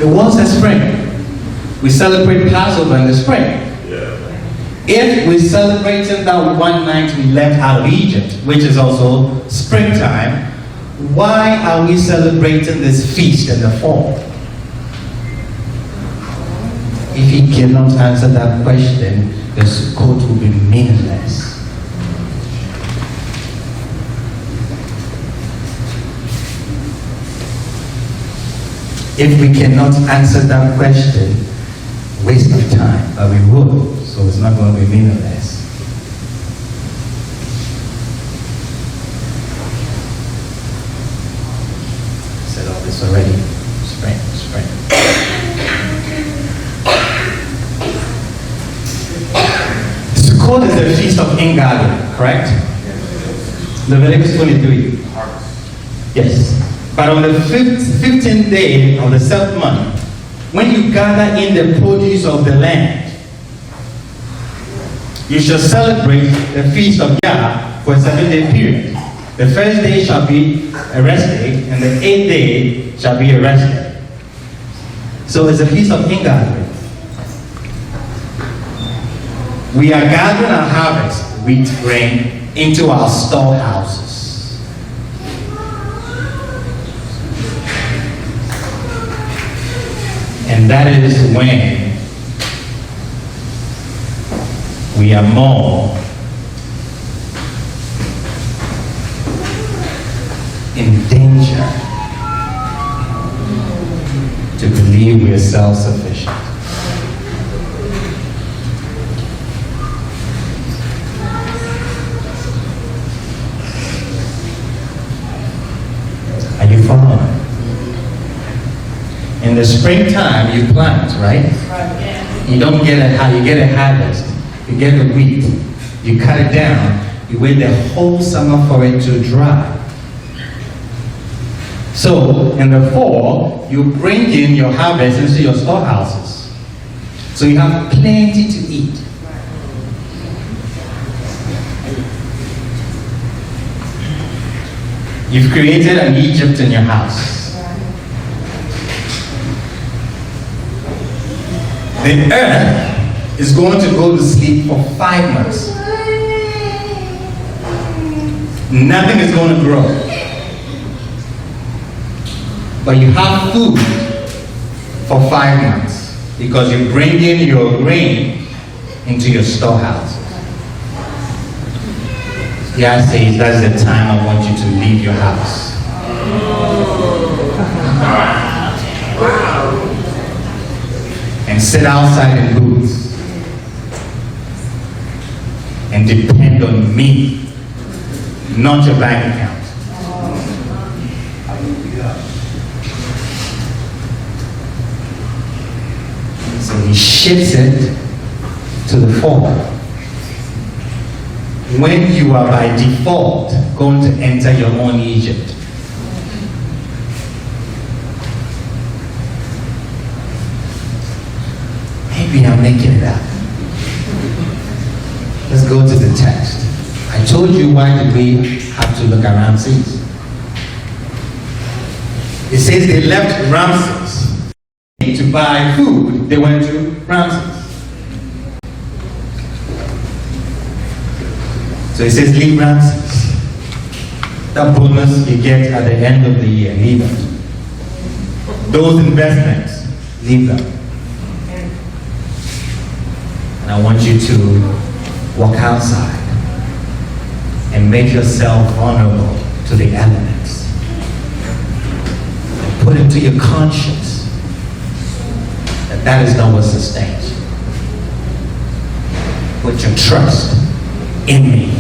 It was the spring. We celebrate Passover in the spring. If we're celebrating that one night we left out of Egypt, which is also springtime, why are we celebrating this feast in the fall? If he cannot answer that question, the Sukkot will be meaningless. If we cannot answer that question, waste of time, but we will, so it's not going to be meaningless. I said all this already. Spring. Sukkot is the feast of ingathering, correct? Leviticus 23. Yes. But on the 15th day of the 7th month, when you gather in the produce of the land, you shall celebrate the feast of Yah for a 7-day period. The first day shall be a rest day, and the 8th day shall be a rest day. So it's a feast of ingathering. We are gathering our harvest. wheat grain into our storehouses. And that is when we are more in danger to believe we are self-sufficient. Are you following? In the springtime, you plant, right? You don't get you get a harvest. You get the wheat. You cut it down. You wait the whole summer for it to dry. So, in the fall, you bring in your harvest into your storehouses. So you have plenty to eat. You've created an Egypt in your house. The earth is going to go to sleep for 5 months. Nothing is going to grow. But you have food for 5 months because you bring in your grain into your storehouse. God says that's the time I want you to leave your house. And sit outside in booths and depend on me, not your bank account. So he shifts it to the fall. When you are by default going to enter your own Egypt. Maybe I'm making it up. Let's go to the text. I told you why did we have to look at Ramses. It says they left Ramses to buy food. They went to Ramses. So it says leave Ramses. That bonus you get at the end of the year, leave it. Those investments, leave them. And I want you to walk outside and make yourself vulnerable to the elements. And put into your conscience that that is not what sustains you. Put your trust in me,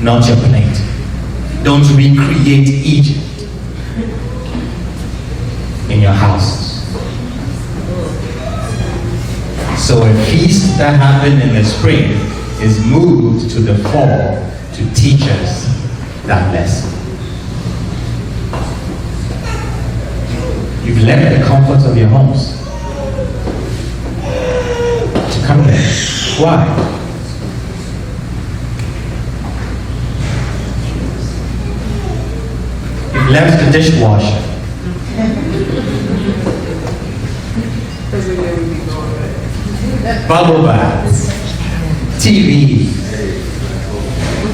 not your plate. Don't recreate Egypt in your houses. So a feast that happened in the spring is moved to the fall to teach us that lesson. You've left the comforts of your homes to come there. Why? You've left the dishwasher. Bubble baths, TV,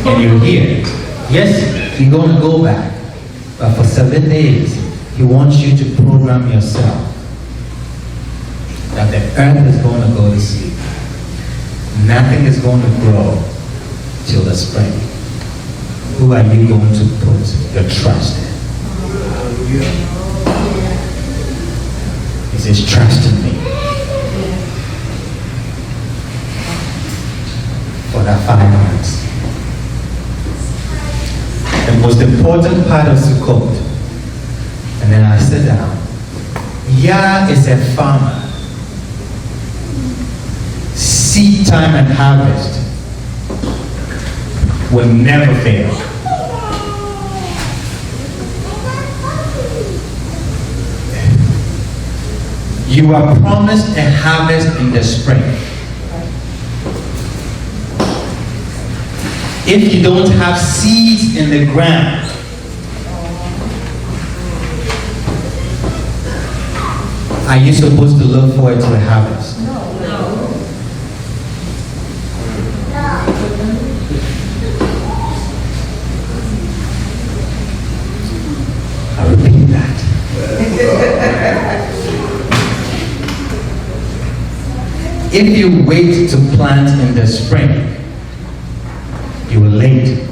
and you're here. Yes, you're going to go back, but for 7 days, he wants you to program yourself that the earth is going to go to sleep. Nothing is going to grow till the spring. Who are you going to put your trust in? He says, trust in me. For that 5 months. The most important part of Sukkot, and then I sit down. Yah is a farmer. Seed time and harvest will never fail. You are promised a harvest in the spring. If you don't have seeds in the ground, are you supposed to look forward to a harvest? If you wait to plant in the spring, you will late.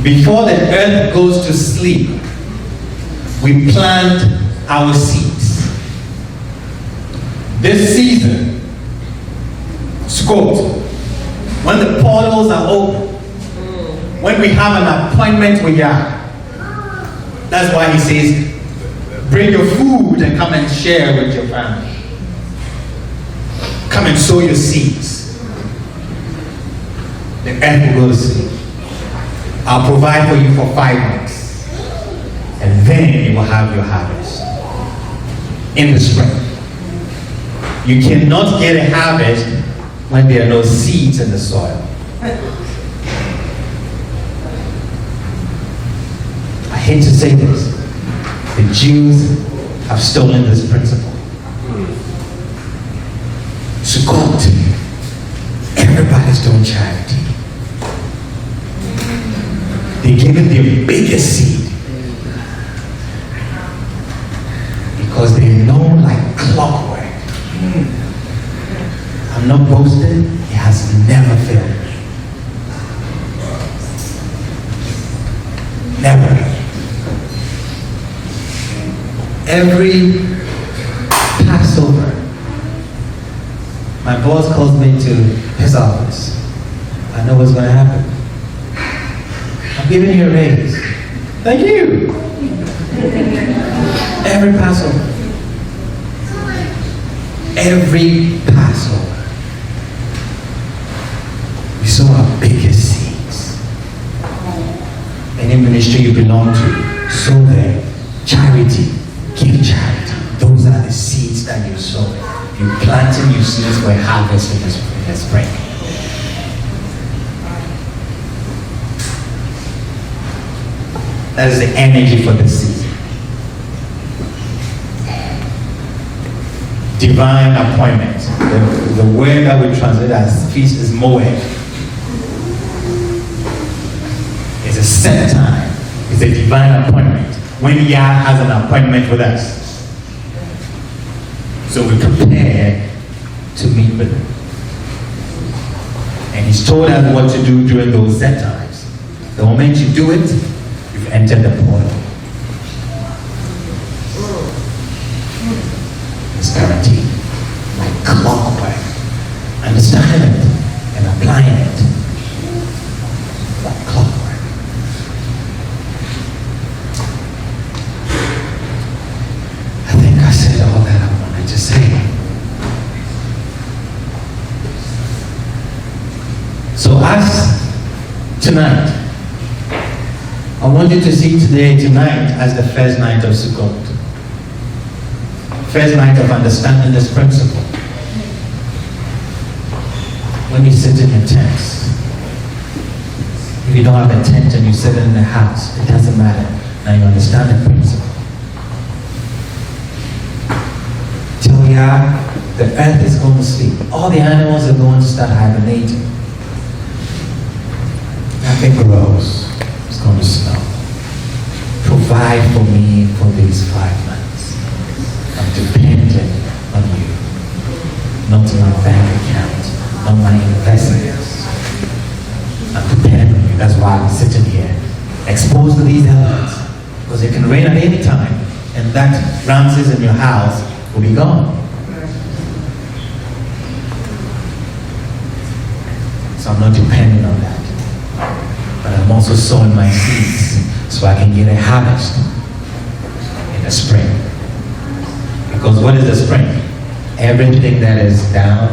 Before the earth goes to sleep, we plant our seeds. This season, Sukkot, when the portals are open, when we have an appointment with Yah, that's why he says, bring your food and come and share with your family. Come and sow your seeds. The earth will go to sleep. I'll provide for you for 5 weeks. And then you will have your harvest. In the spring. You cannot get a harvest when there are no seeds in the soil. I hate to say this. The Jews have stolen this principle. Sukkot, everybody's doing charity. They're giving their biggest seed because they know like clockwork. I'm not boasting, it has never failed me. Never. Every Passover, my boss calls me to his office. I know what's going to happen. I'm giving you a raise. Thank you. Every Passover. Every Passover. We sow our biggest seeds. Any ministry you belong to, sow there. Charity. Give charity. Those are the seeds that you sow. You planting your seeds for a harvest in the spring. That is the energy for the season. Divine appointment. The word that we translate as feast is moed. It's a set time. It's a divine appointment. When Yah has an appointment with us. So we prepare to meet with him. And he's told us what to do during those set times. The moment you do it, you've entered the portal. It's guaranteed. Like clockwork. Understanding it and applying it. Like clockwork. I think I said all that I wanted to say. So as tonight, I want you to see tonight as the first night of Sukkot. First night of understanding this principle. When you sit in your tent, if you don't have a tent and you sit in the house, it doesn't matter. Now you understand the principle. Till Yah, the earth is going to sleep. All the animals are going to start hibernating. Nothing grows. It's going to snow. Provide for me for these 5 months. I'm dependent on you. Not on my bank account, not my investments. I'm dependent on you. That's why I'm sitting here, exposed to these elements. Because it can rain at any time, and that Ramses in your house will be gone. So I'm not dependent on that. But I'm also sowing my seeds so I can get a harvest in the spring. Because what is the spring? Everything that is down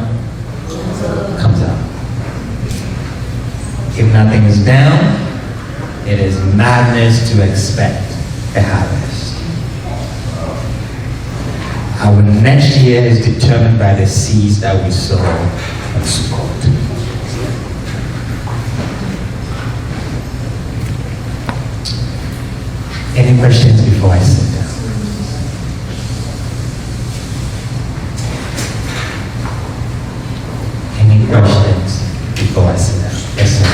comes up. If nothing is down, it is madness to expect a harvest. Our next year is determined by the seeds that we sow on Sukkot. Any questions before I sit down? Any questions before I sit down? Yes, sir.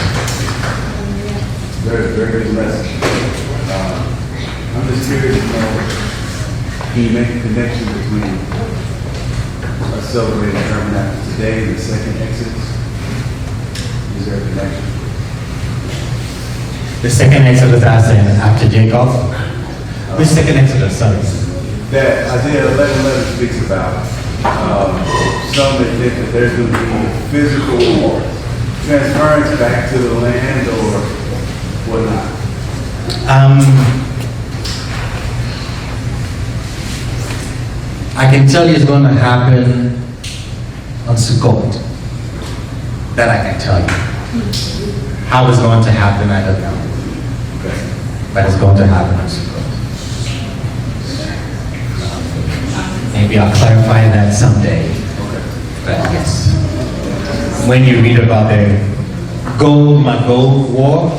Very, very good message. I'm just curious to know connection between us celebrating Tabernacle today and the second Exodus? Is there a connection? The second Exodus, I said, after Jacob. Which second Exodus, sorry? That Isaiah 11:11 speaks about. Some admit that there's going to be physical transference back to the land or whatnot. I can tell you it's going to happen on Sukkot. That I can tell you. How it's going to happen, I don't know. But it's going to happen on Sukkot. Maybe I'll clarify that someday. But yes. When you read about the Magog war,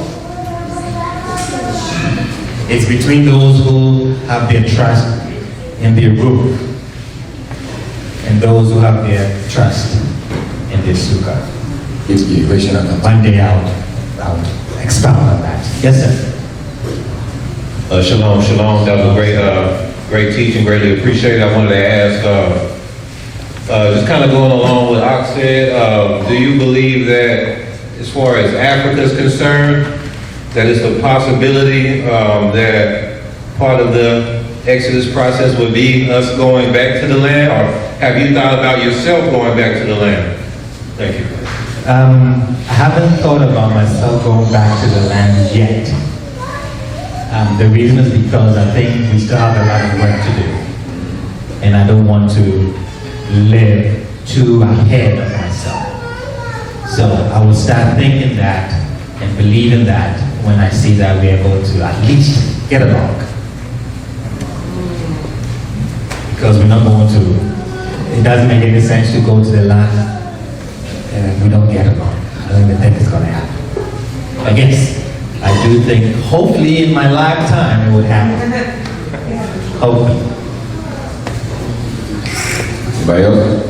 it's between those who have their trust in their roof and those who have their trust in their sukkah. One day I'll expound on that. Yes, sir. Shalom, shalom. That was a great teaching. Greatly appreciate it. I wanted to ask, just kind of going along with Ak said, do you believe that, as far as Africa is concerned, that it's a possibility that part of the Exodus process would be us going back to the land, or have you thought about yourself going back to the land? Thank you. I haven't thought about myself going back to the land yet. The reason is because I think we still have a lot of work to do. And I don't want to live too ahead of myself. So I will start thinking that and believing that when I see that we're able to at least get along. Because we're not going to, it doesn't make any sense to go to the land and we don't get along. I don't even think it's going to happen. But yes, I do think hopefully in my lifetime it would happen. Hopefully. Anybody else?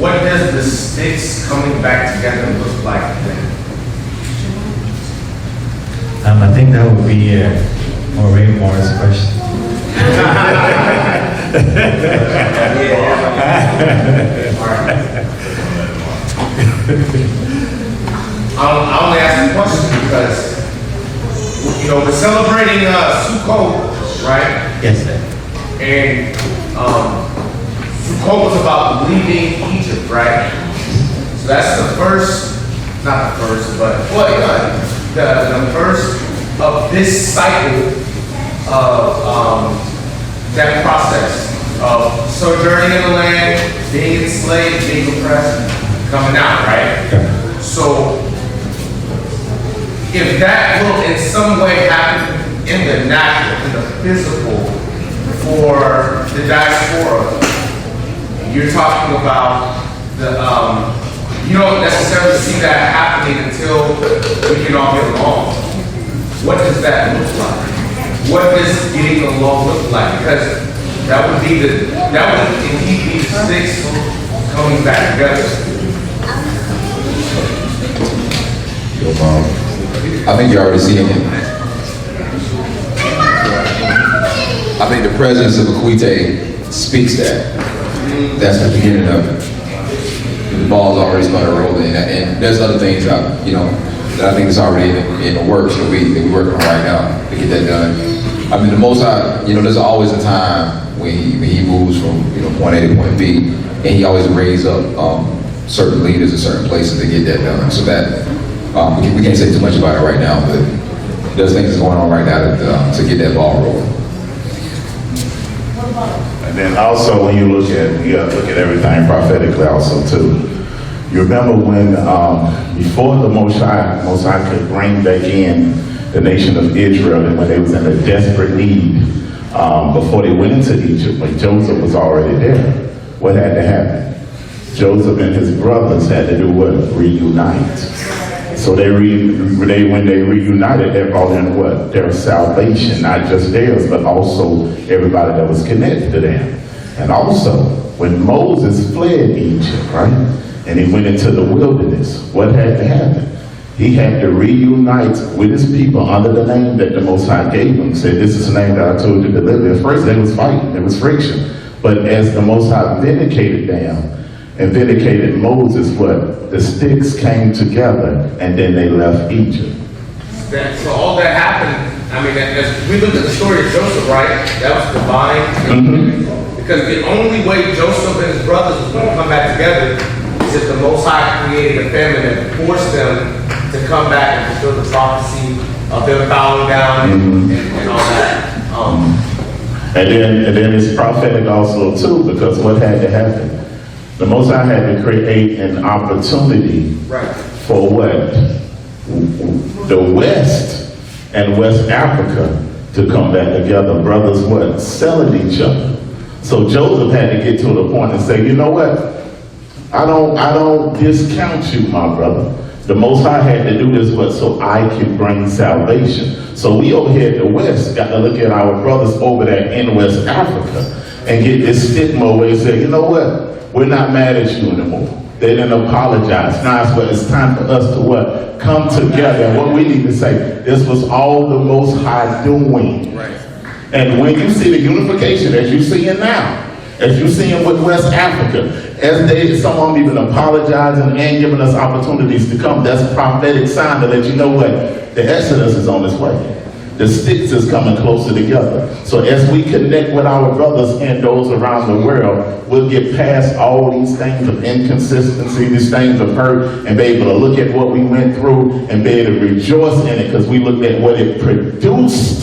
What does the sticks coming back together look like then? I think that would be Maureen Moore's question. I only ask the question because, we're celebrating Sukkot, right? Yes, sir. And Sukkot was about leaving Egypt, right? So that's the first, not the first, but the first of this cycle of that process of sojourning in the land, being enslaved, being oppressed, coming out, right? So if that will in some way happen in the natural, in the physical, for the diaspora, you're talking about the, you don't necessarily see that happening until we can all get along. What does that look like? What does getting along look like? Because that would indeed be the six coming back together. I think you're already seeing it. I think the presence of Akwetey speaks that. That's the beginning of it. The ball's already started rolling, and there's other things that I think is already in the works that we're working on right now to get that done. I mean, the Most High, there's always a time when he moves from point A to point B, and he always raises up certain leaders in certain places to get that done. So that we can't say too much about it right now, but there's things going on right now to get that ball rolling. And then also when you look at everything prophetically also too. You remember when before the Most High could bring back in the nation of Israel, and when they was in a desperate need, before they went into Egypt, when Joseph was already there, what had to happen? Joseph and his brothers had to do what? Reunite. So when they reunited, they brought in what? Their salvation, not just theirs, but also everybody that was connected to them. And also, when Moses fled Egypt, right? And he went into the wilderness, what had to happen? he had to reunite with his people under the name that the Most High gave him. Said, this is the name that I told you to live. At first they was fighting, there was friction. But as the Most High vindicated them and vindicated Moses, what? The sticks came together and then they left Egypt. So all that happened, I mean, as we look at the story of Joseph, right? That was divine. Because the only way Joseph and his brothers were going to come back together is if the Most High created a famine that forced them to come back and fulfill the prophecy of them bowing down and all that. And then it's prophetic also too, because what had to happen? The Most High had to create an opportunity for what? The West and West Africa to come back together. Brothers what? Selling each other. So Joseph had to get to the point and say, you know what? I don't discount you, my brother. The Most High had to do this, but so I can bring salvation. So we over here at the West got to look at our brothers over there in West Africa and get this stigma where they say, you know what? We're not mad at you anymore. They didn't apologize. Now it's time for us to what? Come together. And what we need to say, this was all the Most High doing. Right. And when you see the unification, as you see it now, as you see it with West Africa, as some of them even apologizing and giving us opportunities to come, that's a prophetic sign to let you know what? The Exodus is on its way. The sticks is coming closer together. So as we connect with our brothers and those around the world, we'll get past all these things of inconsistency, these things of hurt, and be able to look at what we went through and be able to rejoice in it because we looked at what it produced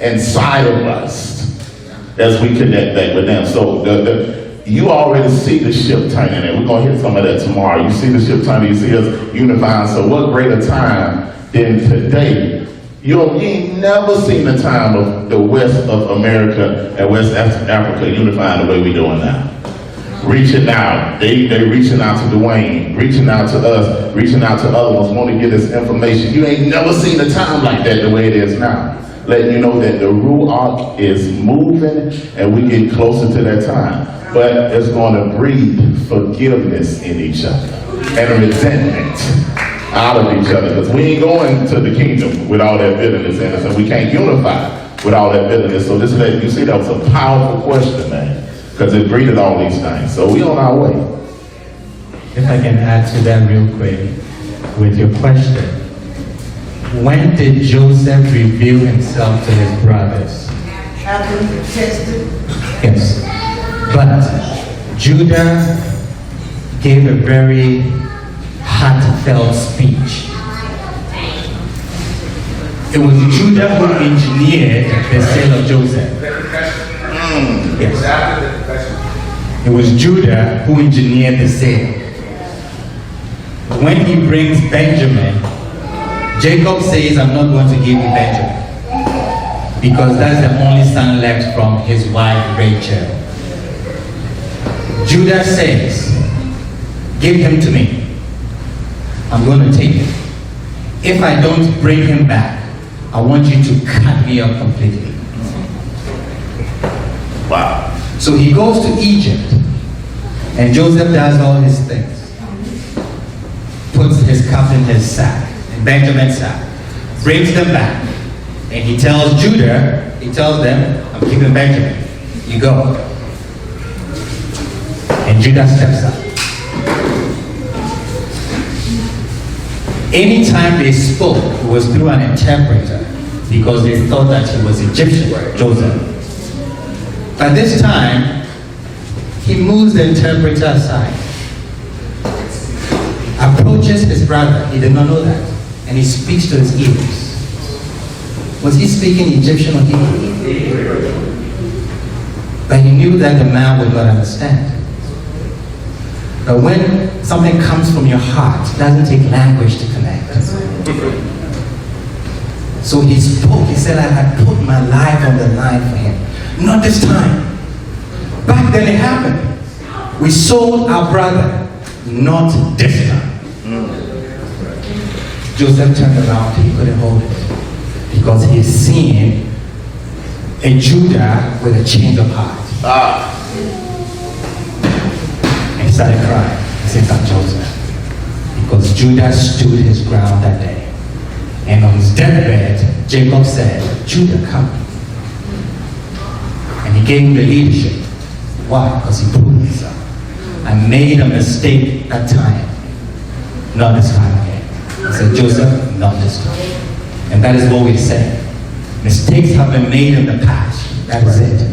inside of us as we connect back with them. So you already see the ship turning, and we're going to hear some of that tomorrow. You see the ship turning, you see us unifying. So what greater time than today? You ain't never seen the time of the West of America and West Africa unifying the way we're doing now. Reaching out, they reaching out to Dwayne, reaching out to us, reaching out to other ones, want to get us information. You ain't never seen a time like that the way it is now. Letting you know that the Ruach is moving and we get closer to that time. But it's going to breed forgiveness in each other and resentment out of each other, because we ain't going to the kingdom with all that bitterness in us, and we can't unify with all that bitterness. So you see, that was a powerful question, man, because it breeded all these things. So we on our way. If I can add to that real quick with your question. When did Joseph reveal himself to his brothers? After he tested. Yes. But Judah gave a very heartfelt speech. It was Judah who engineered the sale of Joseph. Yes. It was Judah who engineered the sale. When he brings Benjamin, Jacob says, I'm not going to give you Benjamin, because that's the only son left from his wife Rachel. Judah says, give him to me. I'm going to take him. If I don't bring him back, I want you to cut me up completely. Wow. So he goes to Egypt, and Joseph does all his things. Puts his cup in his sack, in Benjamin's sack, brings them back, and he tells Judah, he tells them, I'm keeping Benjamin. You go. And Judah steps up. Anytime they spoke, it was through an interpreter, because they thought that he was Egyptian, Joseph. But this time, he moves the interpreter aside, approaches his brother, he did not know that, and he speaks to his ears. Was he speaking Egyptian or Hebrew? But he knew that the man would not understand. But when something comes from your heart, it doesn't take language to connect. So he spoke, he said, I put my life on the line for him. Not this time. Back then it happened. We sold our brother, not this time. Joseph turned around, he couldn't hold it, because he's seen a Judah with a change of heart. And he started crying. He said, "I'm Joseph." because Judah stood his ground that day. And on his deathbed, Jacob said, Judah, come. And he gave him the leadership. Why? Because he proved himself. I made a mistake that time. Not this time again. I said, Joseph, not this time. And that is what we say. Mistakes have been made in the past. That is it.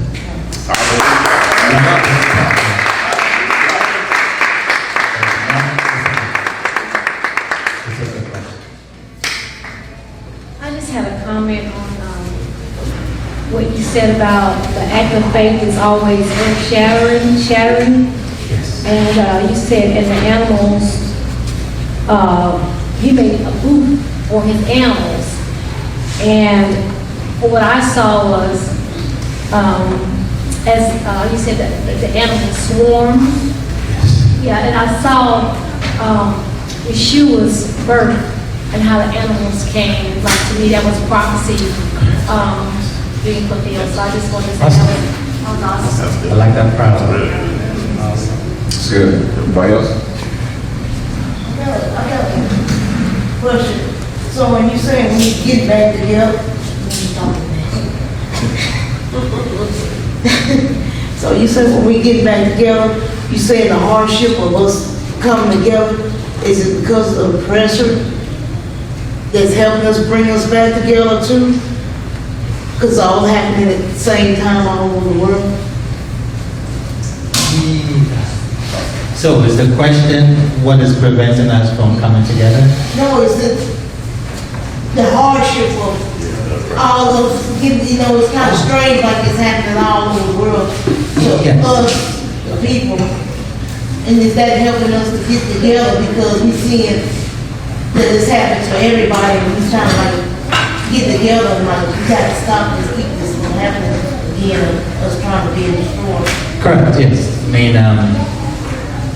I just had a comment on what you said about the act of faith is always earth-shattering. Yes. And you said, and the animals, he made a booth for his animals. And what I saw was, as you said, that the animals swarm. Yeah, and I saw Yeshua's birth and how the animals came. Like, to me, that was prophecy being fulfilled. So I just wanted to say that was awesome. I like that proud. Awesome. It's good. Everybody else? I got a question. So when you say we get back together, so you said when we get back together, you say the hardship of us coming together, is it because of the pressure that's helping us bring us back together too? Because it's all happening at the same time all over the world. So is the question, what is preventing us from coming together? No, it's the hardship of all of, it's kind of strange like it's happening all over the world to Yes. us, the people. And is that helping us to get together because we're seeing that it's happening to everybody and we're trying to like get together and like we got to stop this, keep this from happening again, us trying to be destroyed. Correct, yes. I mean,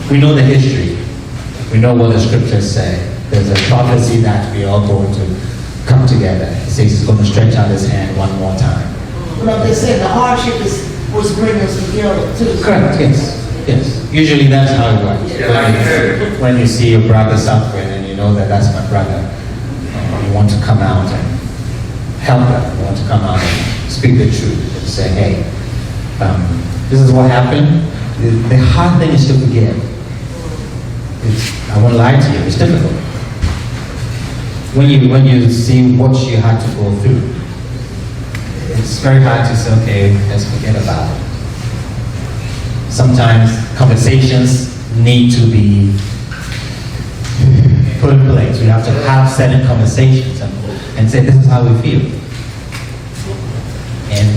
we know the history. We know what the scriptures say. There's a prophecy that we are going to come together. He says he's going to stretch out his hand one more time. Well, they said the hardship was bringing us together too. Correct, yes. Yes. Usually that's how it works. When you see your brother suffering and you know that that's my brother, you want to come out and help them. You want to come out and speak the truth and say, hey, this is what happened. The hard thing is to forgive. I won't lie to you, it's difficult. When you see what you had to go through, it's very hard to say, okay, let's forget about it. Sometimes conversations need to be put in place. We have to have certain conversations and say, this is how we feel. And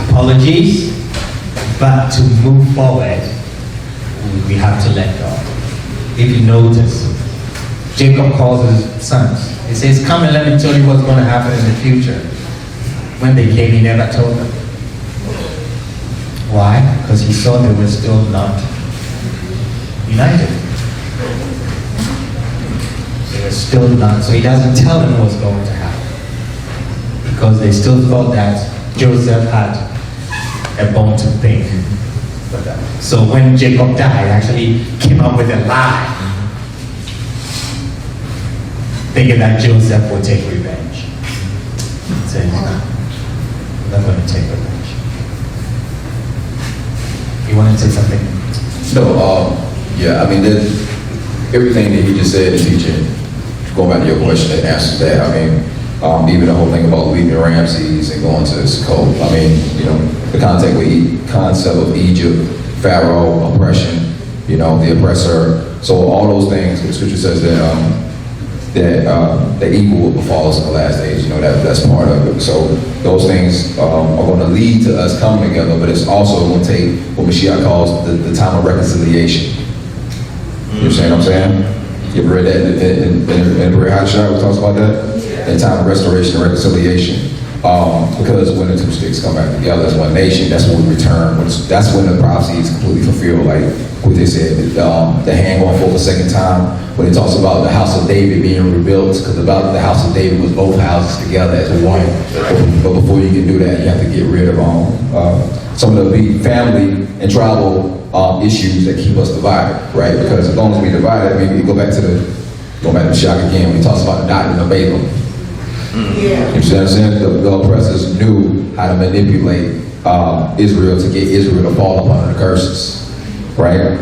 apologies, but to move forward, we have to let go. If you notice, Jacob calls his sons. He says, come and let me tell you what's going to happen in the future. When they came, he never told them. Why? Because he saw they were still not united. They were still not, so he doesn't tell them what's going to happen. Because they still thought that Joseph had a bone to pick. So when Jacob died, actually came up with a lie, thinking that Joseph would take revenge. He said, no, I'm not going to take revenge. You want to say something? No, yeah, I mean, everything that he just said in teaching, going back to your question and answers that, I mean, even the whole thing about leaving Ramses and going to Sukkot, I mean, the concept of Egypt, Pharaoh, oppression, the oppressor. So all those things, the scripture says that evil will befall us in the last days. That's part of it. So those things are going to lead to us coming together, but it's also going to take what Mashiach calls the time of reconciliation. You understand what I'm saying? You ever read that in Hebraic, we talks about that? In time of restoration and reconciliation. Because when the two sticks come back together as one nation, that's when we return. That's when the prophecy is completely fulfilled. Like what they said, the hand going forth a second time, when it talks about the house of David being rebuilt, because about the house of David was both houses together as one. But before you can do that, you have to get rid of some of the big family and tribal issues that keep us divided, right? Because as long as we divided, maybe go back to Mashiach again, when he talks about the doctrine of Balaam. Yeah. You see what I'm saying? The oppressors knew how to manipulate Israel to get Israel to fall upon the curses, right?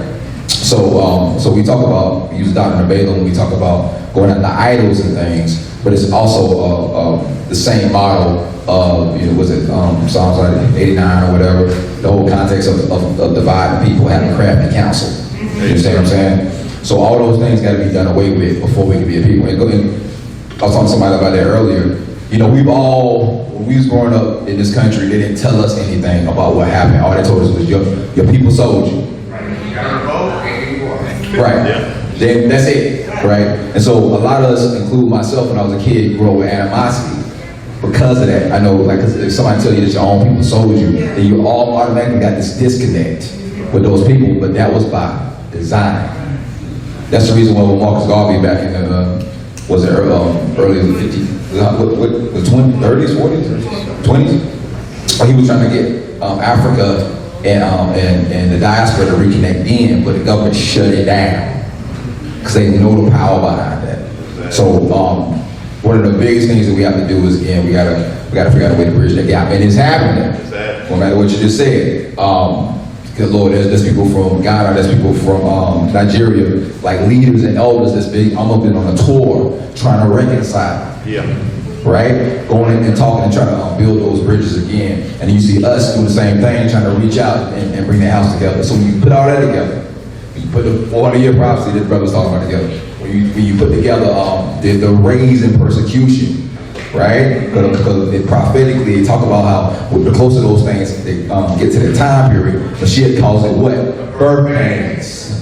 So we talk about, we use the doctrine of Balaam, we talk about going after idols and things, but it's also the same model of, was it Psalms 89 or whatever, the whole context of dividing people, having crafty counsel. You understand what I'm saying? So all those things got to be done away with before we can be a people. And I was talking to somebody about that earlier. We've all, when we was growing up in this country, they didn't tell us anything about what happened. All they told us was your people sold you. Right. Yeah. Then that's it. Right. And so a lot of us, including myself when I was a kid, grew up with animosity because of that. I know, like, if somebody tell you that your own people sold you, then you all automatically got this disconnect with those people. But that was by design. That's the reason why with Marcus Garvey back in the early 50s, what 30s, 40s, 20s, he was trying to get Africa and the diaspora to reconnect in, but the government shut it down because they know the power behind that. So one of the biggest things that we have to do is, again, we gotta figure out a way to bridge that gap, and it's happening. No matter what you just said. Because Lord, there's people from Ghana, there's people from Nigeria, like leaders and elders that's big. I'm up in on a tour trying to reconcile. Yeah. Right? Going in and talking and trying to build those bridges again. And you see us doing the same thing, trying to reach out and bring the house together. So when you put all that together, when you put the 400-year prophecy that brother's talking about together, when you put together the raise in persecution, right? Because prophetically, they talk about how the closer those things they get to the time period, Mashiach calls it what? Birth pains,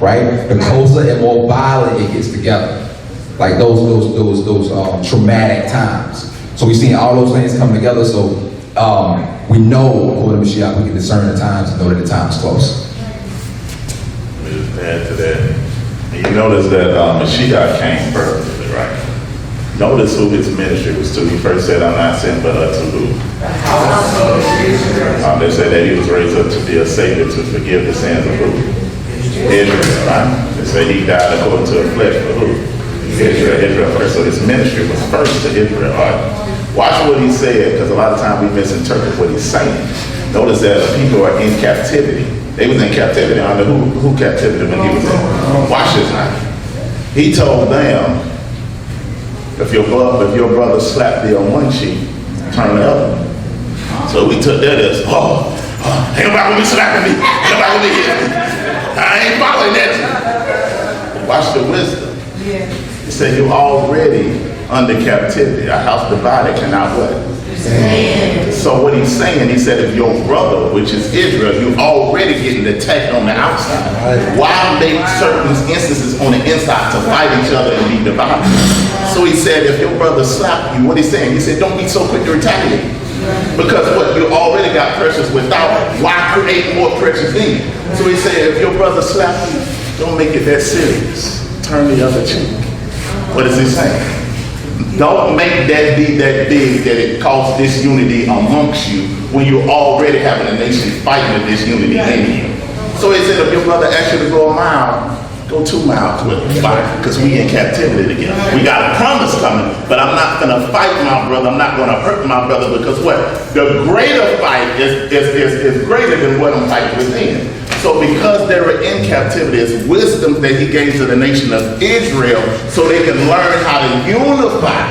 right? The closer and more violent it gets together, like those traumatic times. So we've seen all those things come together. So we know, according to Mashiach, we can discern the times and know that the time is close. Let me just add to that. And you notice that Mashiach came perfectly, right? Notice who his ministry was to. He first said, I'm not sent but unto who? They said that he was raised up to be a savior to forgive the sins of who? Israel, right? They say he died according to the flesh for who? Israel first. So his ministry was first to Israel. Right? Watch what he said, because a lot of times we misinterpret what he's saying. Notice that people are in captivity. They was in captivity. Under who captivity when he was in? Watch this now. He told them, if your brother slapped thee on one cheek, turn the other. So we took that as, ain't nobody gonna be slapping me. Ain't nobody gonna be hitting me. I ain't following that. Watch the wisdom. Yeah. He said you're already under captivity. A house divided cannot what? Stand. So what he's saying, he said, if your brother, which is Israel, you're already getting attacked on the outside. Why make certain instances on the inside to fight each other and be divided? So he said, if your brother slapped you, what he's saying? He said, don't be so quick to retaliate. Because what you already got pressures without, why create more pressures in you? So he said, if your brother slapped you, don't make it that serious. Turn the other cheek. What is he saying? Don't make that be that big that it causes disunity amongst you when you're already having a nation fighting the disunity in you. So he said, if your brother asks you to go a mile, go 2 miles with him, because we in captivity together. We got a promise coming, but I'm not going to fight my brother. I'm not going to hurt my brother, because what? The greater fight is greater than what I'm fighting within. So because they were in captivity, it's wisdom that he gave to the nation of Israel so they can learn how to unify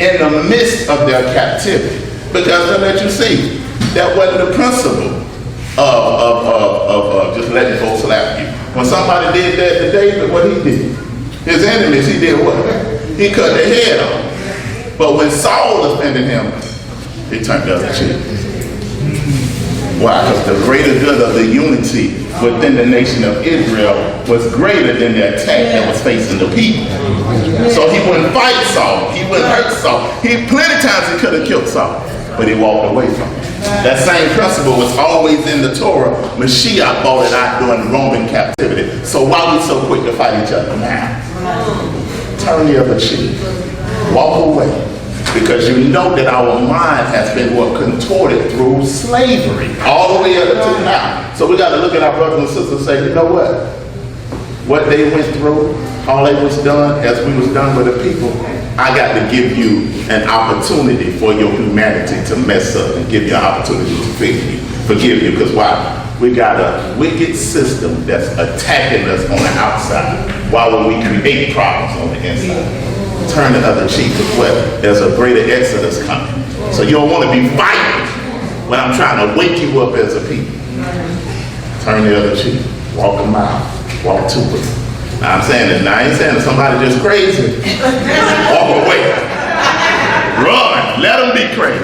in the midst of their captivity. Because to let you see, that wasn't the principle of just letting folks slap you. When somebody did that to David, what he did? His enemies, he did what? He cut their head off. But when Saul offended him, he turned the other cheek. Why? Because the greater good of the unity within the nation of Israel was greater than the attack that was facing the people. So he wouldn't fight Saul. He wouldn't hurt Saul. Plenty of times he could have killed Saul, but he walked away from it. That same principle was always in the Torah. Mashiach brought it out during Roman captivity. So why are we so quick to fight each other now? Turn the other cheek. Walk away. Because you know that our mind has been contorted through slavery all the way up to now. So we got to look at our brothers and sisters and say, you know what they went through, all they was done as we was done with the people, I got to give you an opportunity for your humanity to mess up and give you an opportunity to forgive you. Because why? We got a wicked system that's attacking us on the outside while we create problems on the inside. Turn the other cheek, because what? There's a greater exodus coming. So you don't want to be fighting when I'm trying to wake you up as a people. Turn the other cheek. Walk a mile. Walk 2 weeks. Now I'm saying this. Now I ain't saying that somebody just crazy. Walk away. Run. Let them be crazy.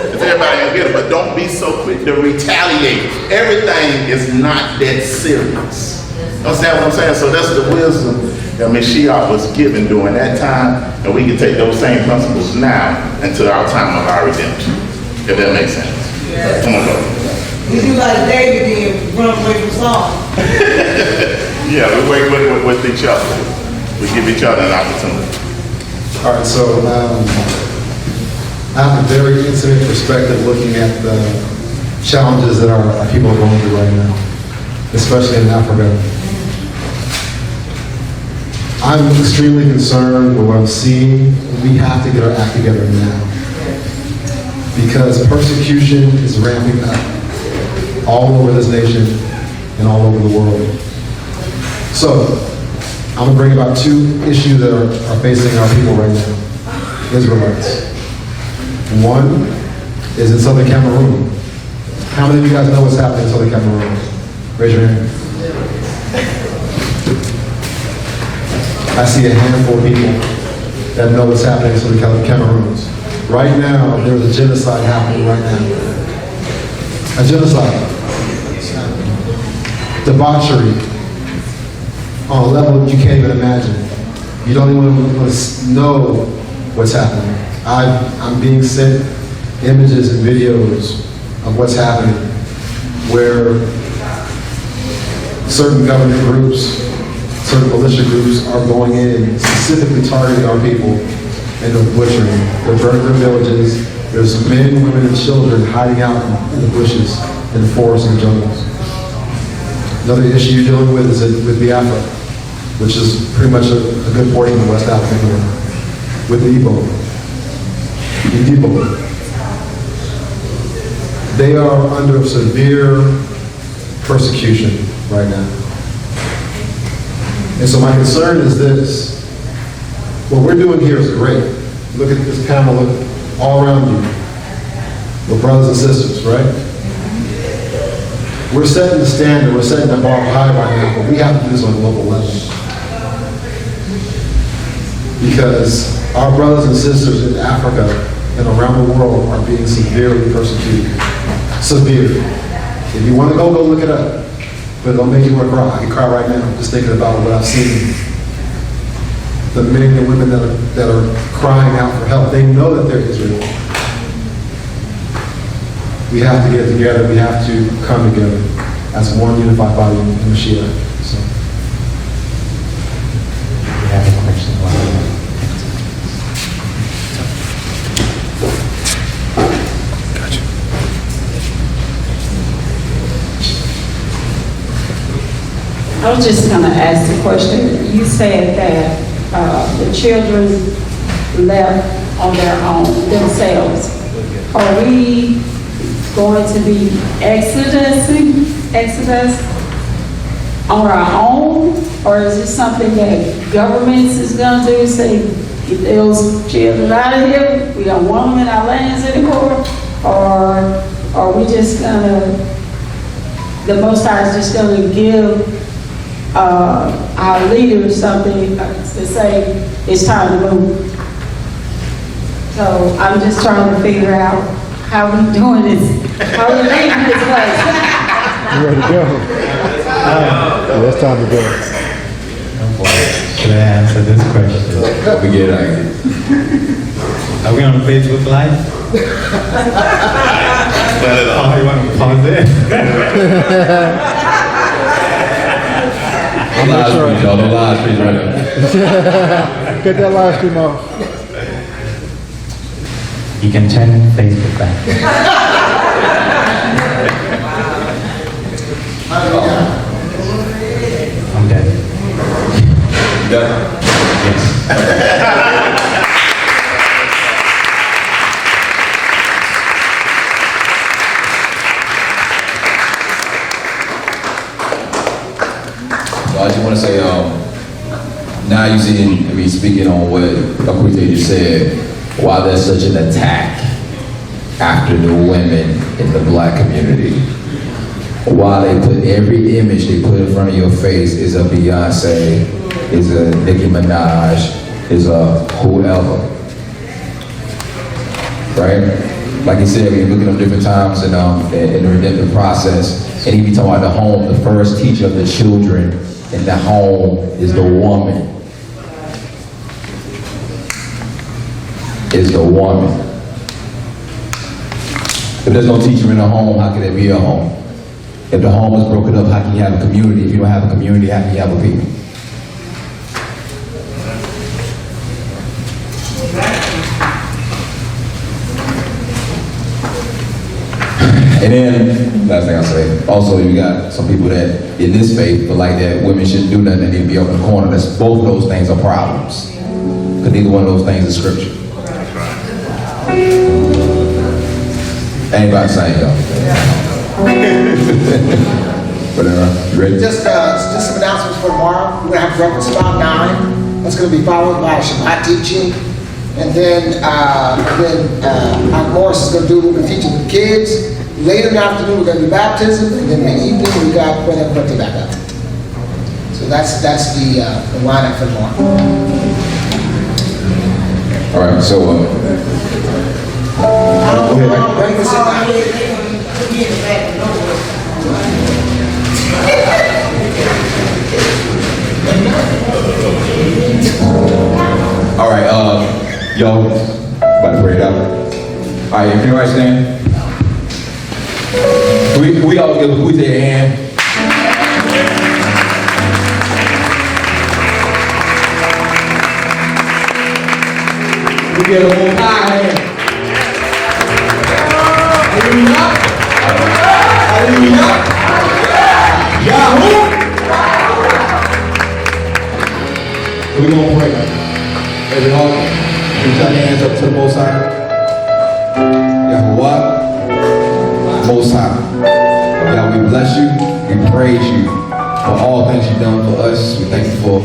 Because everybody gonna get it. But don't be so quick to retaliate. Everything is not that serious. Understand what I'm saying? So that's the wisdom that Mashiach was given during that time, and we can take those same principles now into our time of our redemption. If that makes sense. Yeah. Come on, go. We do like David did, run away from Saul. Yeah, we work with each other. We give each other an opportunity. All right, so I have a very intimate perspective looking at the challenges that our people are going through right now, especially in Africa. I'm extremely concerned with what I'm seeing. We have to get our act together now, because persecution is ramping up all over this nation and all over the world. So, I'm going to bring about 2 issues that are facing our people right now, Israelites. One is in southern Cameroon. How many of you guys know what's happening in southern Cameroon? Raise your hand. I see a handful of people that know what's happening in southern Cameroon. Right now, there's a genocide happening right now. A genocide. Debauchery on a level you can't even imagine. You don't even want to know what's happening. I'm being sent images and videos of what's happening, where certain government groups, certain militia groups are going in, specifically targeting our people, and they're butchering. They're burning their villages. There's men, women, and children hiding out in the bushes, in the forests and jungles. Another issue you're dealing with is with Biafra, which is pretty much a good portion of West Africa here, with the Igbo. They are under severe persecution right now. And so my concern is this. What we're doing here is great. Look at this panel, look all around you. We're brothers and sisters, right? We're setting the standard, we're setting the bar high right now, but we have to do this on a local level. Because our brothers and sisters in Africa and around the world are being severely persecuted. Severe. If you want to go look it up. But it'll make you want to cry. I can cry right now just thinking about what I've seen. The men and women that are crying out for help. They know that they're Israel. We have to get together. We have to come together as one unified body in Mashiach. So. We have a question. I was just going to ask the question. You said that the children left on their own, themselves. Are we going to be exodus on our own? Or is it something that governments is going to do? Say, get those children out of here. We don't want them in our lands anymore. Or are we just going to, the Most High is just going to give our leaders something to say it's time to move. So I'm just trying to figure out how we doing this, how we leaving this place. You ready to go? Yeah, it's time to go. Should I answer this question? We get it. Are we on Facebook Live? Oh, you want to pause it? Live stream, y'all. The live stream right now. Get that live stream off. You can turn Facebook back. I'm dead. Done. Yes. So I just want to say, now you see, speaking on what Akwetey just said, why there's such an attack after the women in the black community. Why they put every image they put in front of your face is a Beyonce, is a Nicki Minaj, is a whoever. Right? Like he said, we're looking at different times in the redemptive process, and he be talking about the home, the first teacher of the children in the home is the woman. Is the woman. If there's no teacher in the home, how can there be a home? If the home is broken up, how can you have a community? If you don't have a community, how can you have a people? And then, last thing I'll say, also you got some people that in this faith feel like that women shouldn't do nothing, they need to be up in the corner. That's, both of those things are problems. Because neither one of those things is scripture. Anybody saying y'all? Whatever. You ready? Just some announcements for tomorrow. We're gonna have breakfast about 9. That's gonna be followed by Shabbat teaching, and then Morris is gonna do. We're gonna teach the kids. Later in the afternoon, we're gonna do baptism, and then in the evening we got whenever put back up. So that's the lineup for tomorrow. All right. So. Breakfast at 9. All right, y'all, about to pray it out. All right, can everybody stand? We all give Akwetey a hand. We give a whole high hand. Hallelujah. Hallelujah. Yahoo. We're going to pray. Every heart, reach our hands up to the Most High. Yahuwah, Most High. Yah, we bless you, we praise you for all things you've done for us. We thank you for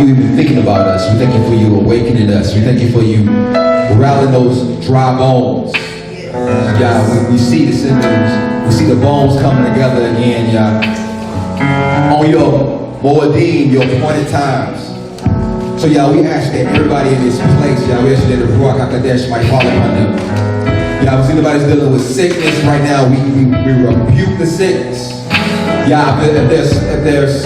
you even thinking about us. We thank you for you awakening us. We thank you for you rallying those dry bones. Yah, we see the symptoms. We see the bones coming together again, Yah. On your Moedim, your appointed times. So, Yah, we ask that everybody in this place, Yah, we ask that the Ruach HaKodesh might fall upon them. Yah, if anybody's dealing with sickness right now, we rebuke the sickness. Yah, if there's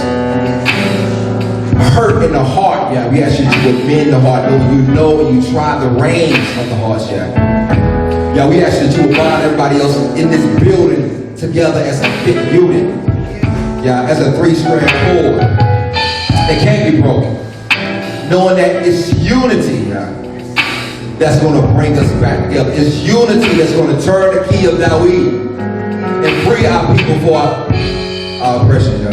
hurt in the heart, Yah, we ask you to amend the heart. You know and you try the reins of the heart, Yah. Yah, we ask that you will bind everybody else in this building together as a fit unit. Yah, as a 3-strand cord. It can't be broken. Knowing that it's unity, Yah, that's going to bring us back together. It's unity that's going to turn the key of Dawid and free our people for our oppression, Yah.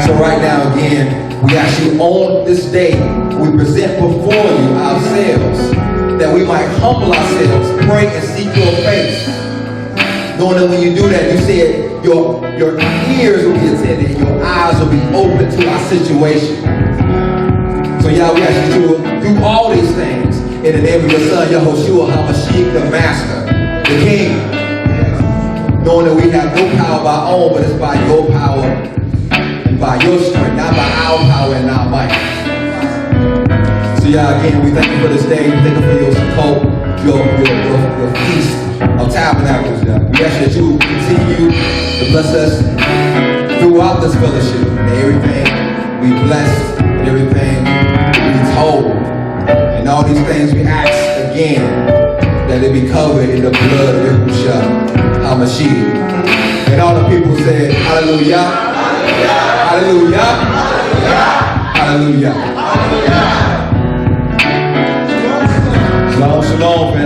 So right now, again, we ask you on this day, we present before you ourselves, that we might humble ourselves, pray and seek your face. Knowing that when you do that, you said your ears will be attended, your eyes will be open to our situation. So Yah, we ask you to do all these things in the name of your son, Yahushua HaMashiach, the Master, the King. Knowing that we have no power of our own, but it's by your power and by your strength, not by our power and our might. So Yah, again, we thank you for this day. We thank you for your Sukkot, your feast of tabernacles, Yah. We ask that you continue to bless us throughout this fellowship. May everything be blessed, and everything be told. And all these things we ask again, that it be covered in the blood of Yahushua HaMashiach. And all the people said, hallelujah, hallelujah, hallelujah, hallelujah. Shalom, shalom. known for